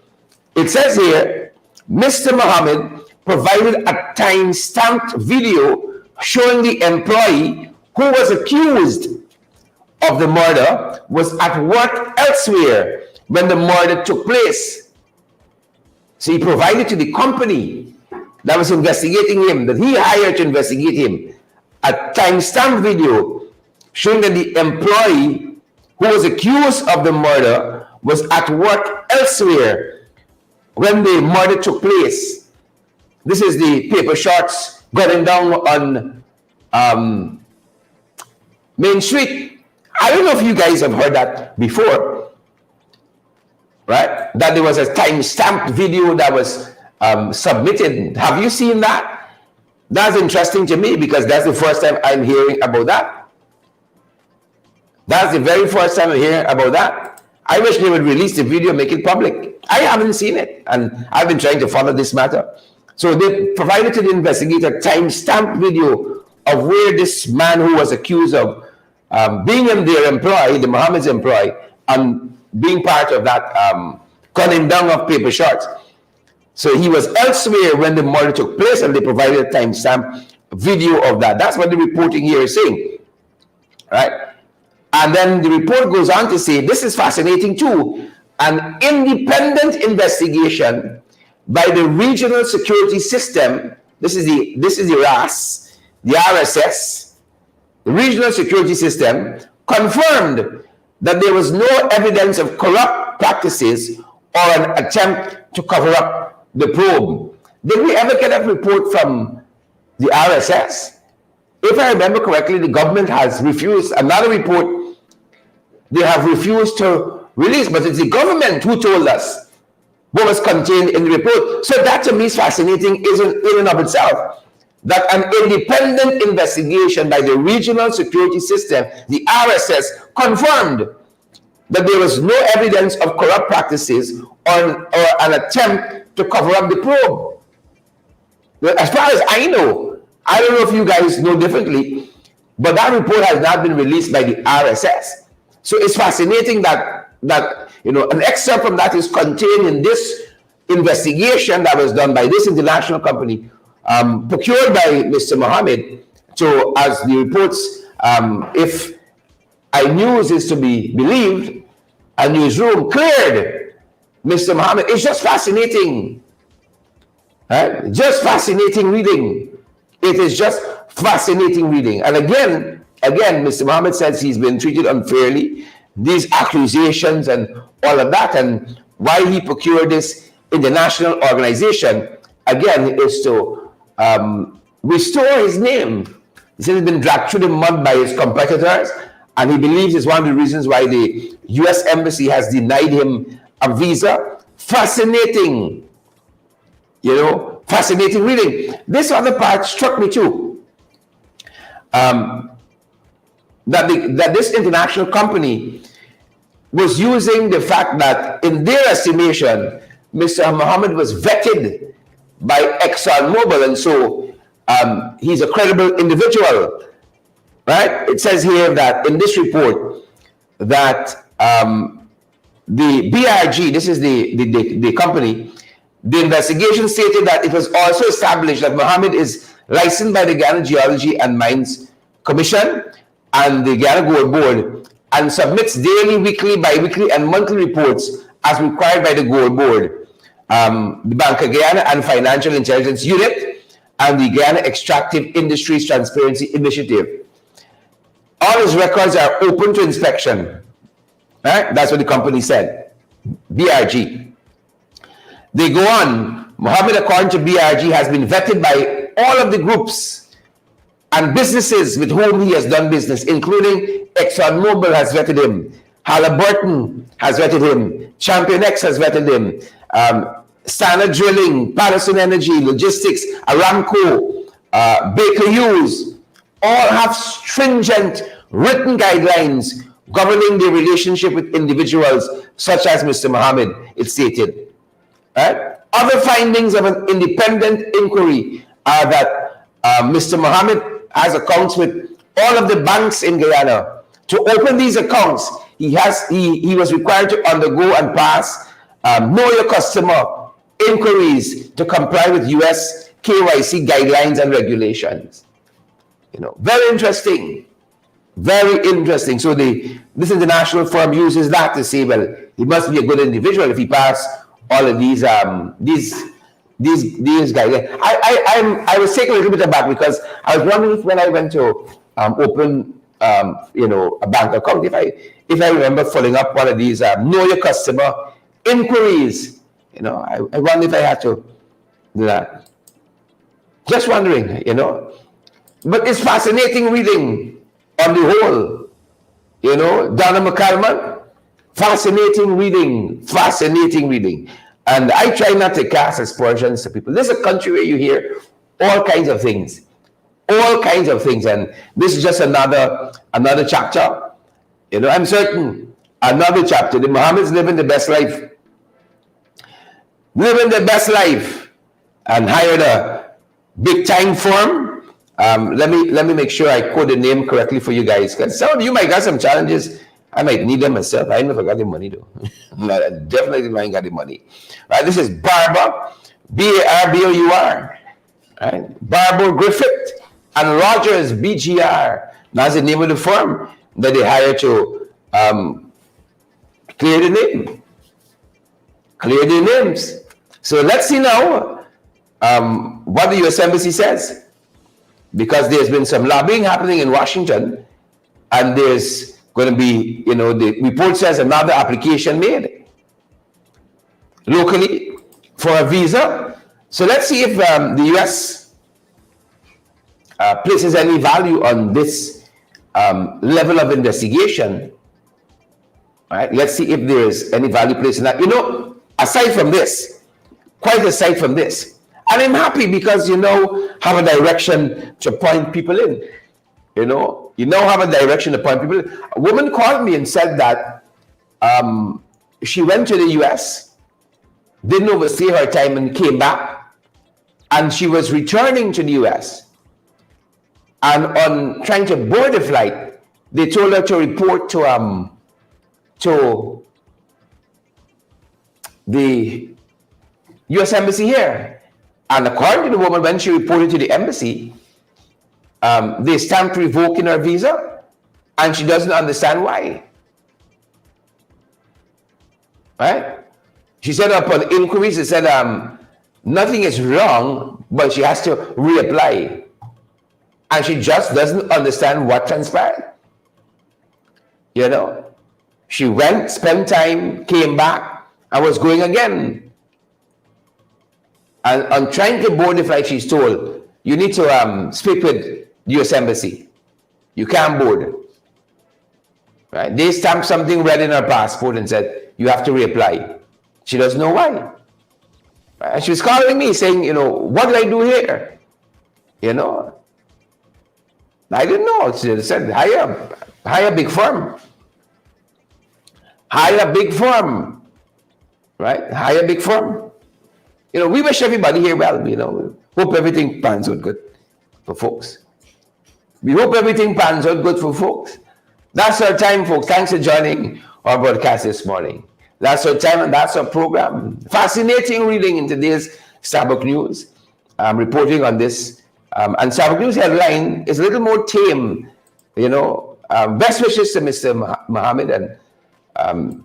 It says here, Mr. Mohammed provided a time-stamped video showing the employee who was accused of the murder was at work elsewhere when the murder took place. So he provided to the company that was investigating him, that he hired to investigate him, a timestamp video showing that the employee who was accused of the murder was at work elsewhere when the murder took place. This is the Paper Shorts going down on Main Street. I don't know if you guys have heard that before, right? That there was a time-stamped video that was submitted. Have you seen that? That's interesting to me because that's the first time I'm hearing about that. That's the very first time I'm hearing about that. I wish they would release the video, make it public. I haven't seen it, and I've been trying to follow this matter. So they provided to the investigator time-stamped video of where this man who was accused of being their employee, the Mohammed's employee, and being part of that gunning down of Paper Shorts. So he was elsewhere when the murder took place, and they provided a timestamp video of that. That's what the reporting here is saying, right? And then the report goes on to say, this is fascinating too, an independent investigation by the regional security system. This is the RAS, the RSS, the regional security system confirmed that there was no evidence of corrupt practices or an attempt to cover up the probe. Did we ever get a report from the RSS? If I remember correctly, the government has refused another report. They have refused to release, but it's the government who told us what was contained in the report. So that to me is fascinating in and of itself. That an independent investigation by the regional security system, the RSS, confirmed that there was no evidence of corrupt practices or an attempt to cover up the probe. As far as I know, I don't know if you guys know differently, but that report has not been released by the RSS. So it's fascinating that an excerpt from that is contained in this investigation that was done by this international company, procured by Mr. Mohammed. So as the reports, if iNews is to be believed, a newsroom cleared Mr. Mohammed. It's just fascinating. Right? Just fascinating reading. It is just fascinating reading. And again, Mr. Mohammed says he's been treated unfairly. These accusations and all of that, and why he procured this international organization, again, is to restore his name. He says he's been dragged through the mud by his competitors, and he believes it's one of the reasons why the U.S. Embassy has denied him a visa. Fascinating, fascinating reading. This other part struck me too, that this international company was using the fact that, in their estimation, Mr. Mohammed was vetted by ExxonMobil, and so he's a credible individual, right? It says here that in this report that the BRG, this is the company, the investigation stated that it was also established that Mohammed is licensed by the Ghana Geology and Mines Commission and the Ghana Gold Board, and submits daily, weekly, bi-weekly, and monthly reports as required by the Gold Board, the Bank of Guyana and Financial Intelligence Unit, and the Ghana Extractive Industries Transparency Initiative. All his records are open to inspection. Right? That's what the company said. BRG. They go on. Mohammed, according to BRG, has been vetted by all of the groups and businesses with whom he has done business, including ExxonMobil has vetted him, Halliburton has vetted him, ChampionX has vetted him, Standard Drilling, Patterson Energy, Logistics, Aramco, Baker Hughes, all have stringent written guidelines governing their relationship with individuals such as Mr. Mohammed, it stated. Right? Other findings of an independent inquiry are that Mr. Mohammed has accounts with all of the banks in Guyana. To open these accounts, he was required to undergo and pass know your customer inquiries to comply with US KYC guidelines and regulations. Very interesting. Very interesting. So this international firm uses that to say, well, he must be a good individual if he passed all of these guidelines. I was taken a little bit aback because I was wondering if when I went to open a bank account, if I remember filling up one of these know your customer inquiries, I wonder if I had to do that. Just wondering, But it's fascinating reading on the whole. Donna McCalman, fascinating reading. And I try not to cast aspersions to people. This is a country where you hear all kinds of things. And this is just another chapter. I'm certain, another chapter. The Mohammed's living the best life. And hired a big time firm. Let me make sure I quote the name correctly for you guys, because some of you might got some challenges. I might need them myself. I never got the money though. I definitely ain't got the money. Right, this is Barbour, B-A-R-B-O-U-R. Right? Barbour Griffith and Rogers, BGR. That's the name of the firm that they hired to clear the names. So let's see now what the US Embassy says, because there's been some lobbying happening in Washington, and there's going to be, the report says another application made locally for a visa. So let's see if the US places any value on this level of investigation. All right, let's see if there's any value placed in that. Aside from this, and I'm happy because have a direction to point people in. Have a direction to point people in. A woman called me and said that she went to the US, didn't overstay her time, and came back, and she was returning to the US, And on trying to board the flight, they told her to report to the U.S. Embassy here. And according to the woman, when she reported to the embassy, they stamped revoking her visa, and she doesn't understand why. Right? She said upon inquiries, they said nothing is wrong, but she has to reapply. And she just doesn't understand what transpired. You know? She went, spent time, came back, and was going again. And on trying to board the flight, she's told, you need to speak with the U.S. Embassy. You can't board. Right? They stamped something red in her passport and said, you have to reapply. She doesn't know why. Right? And she was calling me saying, you know, what do I do here? You know? I didn't know. She said, hire a big firm. Hire a big firm. Right? Hire a big firm. You know, we wish everybody here well, you know. Hope everything pans out good for folks. We hope everything pans out good for folks. That's our time, folks. Thanks for joining our broadcast this morning. That's our time and that's our program. Fascinating reading in today's Starbuck News. Reporting on this. And Starbuck News headline is a little more tame, you know. Best wishes to Mr. Mohammed and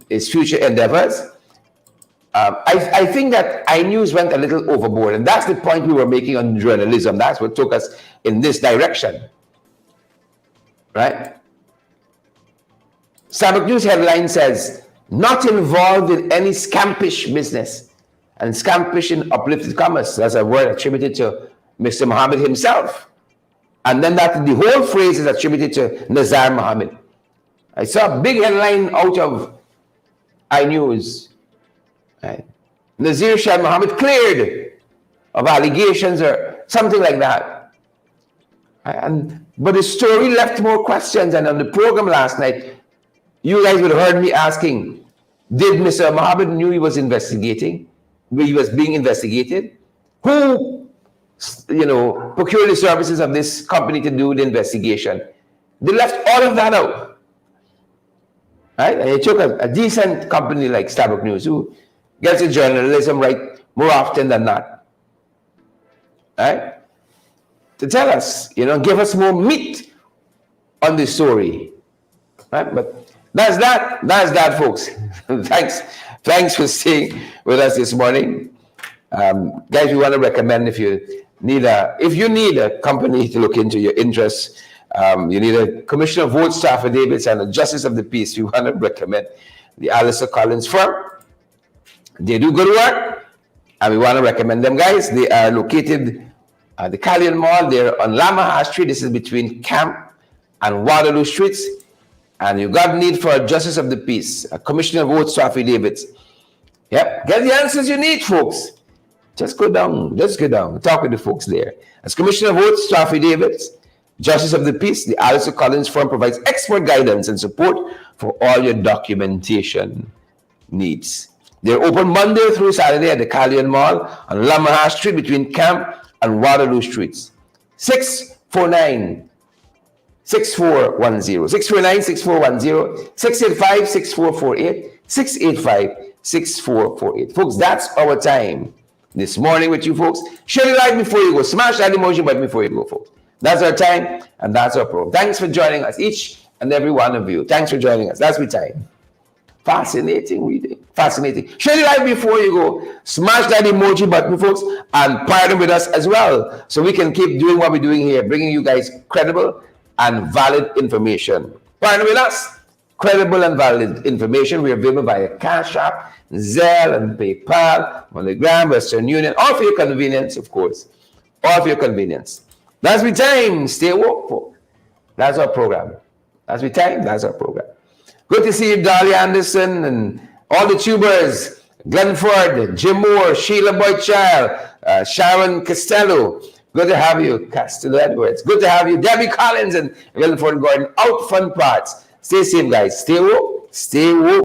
his future endeavors. I think that iNews went a little overboard, and that's the point we were making on journalism. That's what took us in this direction. Right? Starbuck News headline says, not involved in any scampish business. And scampish in uplifted commerce, that's a word attributed to Mr. Mohammed himself. And then that the whole phrase is attributed to Nazar Mohammed. I saw a big headline out of iNews. Right? Nazir Shah Mohammed cleared of allegations or something like that. But the story left more questions. And on the program last night, you guys would have heard me asking, did Mr. Mohammed knew he was investigating? He was being investigated? Who, you know, procured the services of this company to do the investigation? They left all of that out. Right? And it took a decent company like Starbuck News who gets the journalism right more often than not. Right? To tell us, you know, give us more meat on the story. Right? But that's that, folks. Thanks for staying with us this morning. Guys, we want to recommend if you need a company to look into your interests, you need a commissioner of votes to affidavits and a justice of the peace, we want to recommend the Alistair Collins firm. They do good work, and we want to recommend them, guys. They are located at the Callion Mall. They're on Lamaha Street. This is between Camp and Waterloo Streets. And you got need for a justice of the peace, a commissioner of votes to affidavits. Yep, get the answers you need, folks. Just go down, talk with the folks there. As commissioner of votes to affidavits, justice of the peace, the Alistair Collins firm provides expert guidance and support for all your documentation needs. They're open Monday through Saturday at the Callion Mall on Lamaha Street between Camp and Waterloo Streets. 649-6410, 649-6410, 685-6448, 685-6448. Folks, that's our time this morning with you folks. Share the like before you go. Smash that emoji button before you go, folks. That's our time and that's our program. Thanks for joining us, each and every one of you. Thanks for joining us. That's my time. Fascinating reading. Fascinating. Share the like before you go. Smash that emoji button, folks, and partner with us as well so we can keep doing what we're doing here, bringing you guys credible and valid information. Partner with us. Credible and valid information. We are available via Cash App, Zelle, and PayPal, MoneyGram, Western Union, all for your convenience, of course. All for your convenience. That's my time. Stay woke, folks. That's our program. That's my time. That's our program. Good to see you, Dolly Anderson, and all the tubers. Glenford, Jim Moore, Sheila Boydchild, Sharon Costello. Good to have you, Castillo Edwards. Good to have you, Debbie Collins and Glenford Gordon. Out fun parts. Stay safe, guys. Stay woke. Stay woke.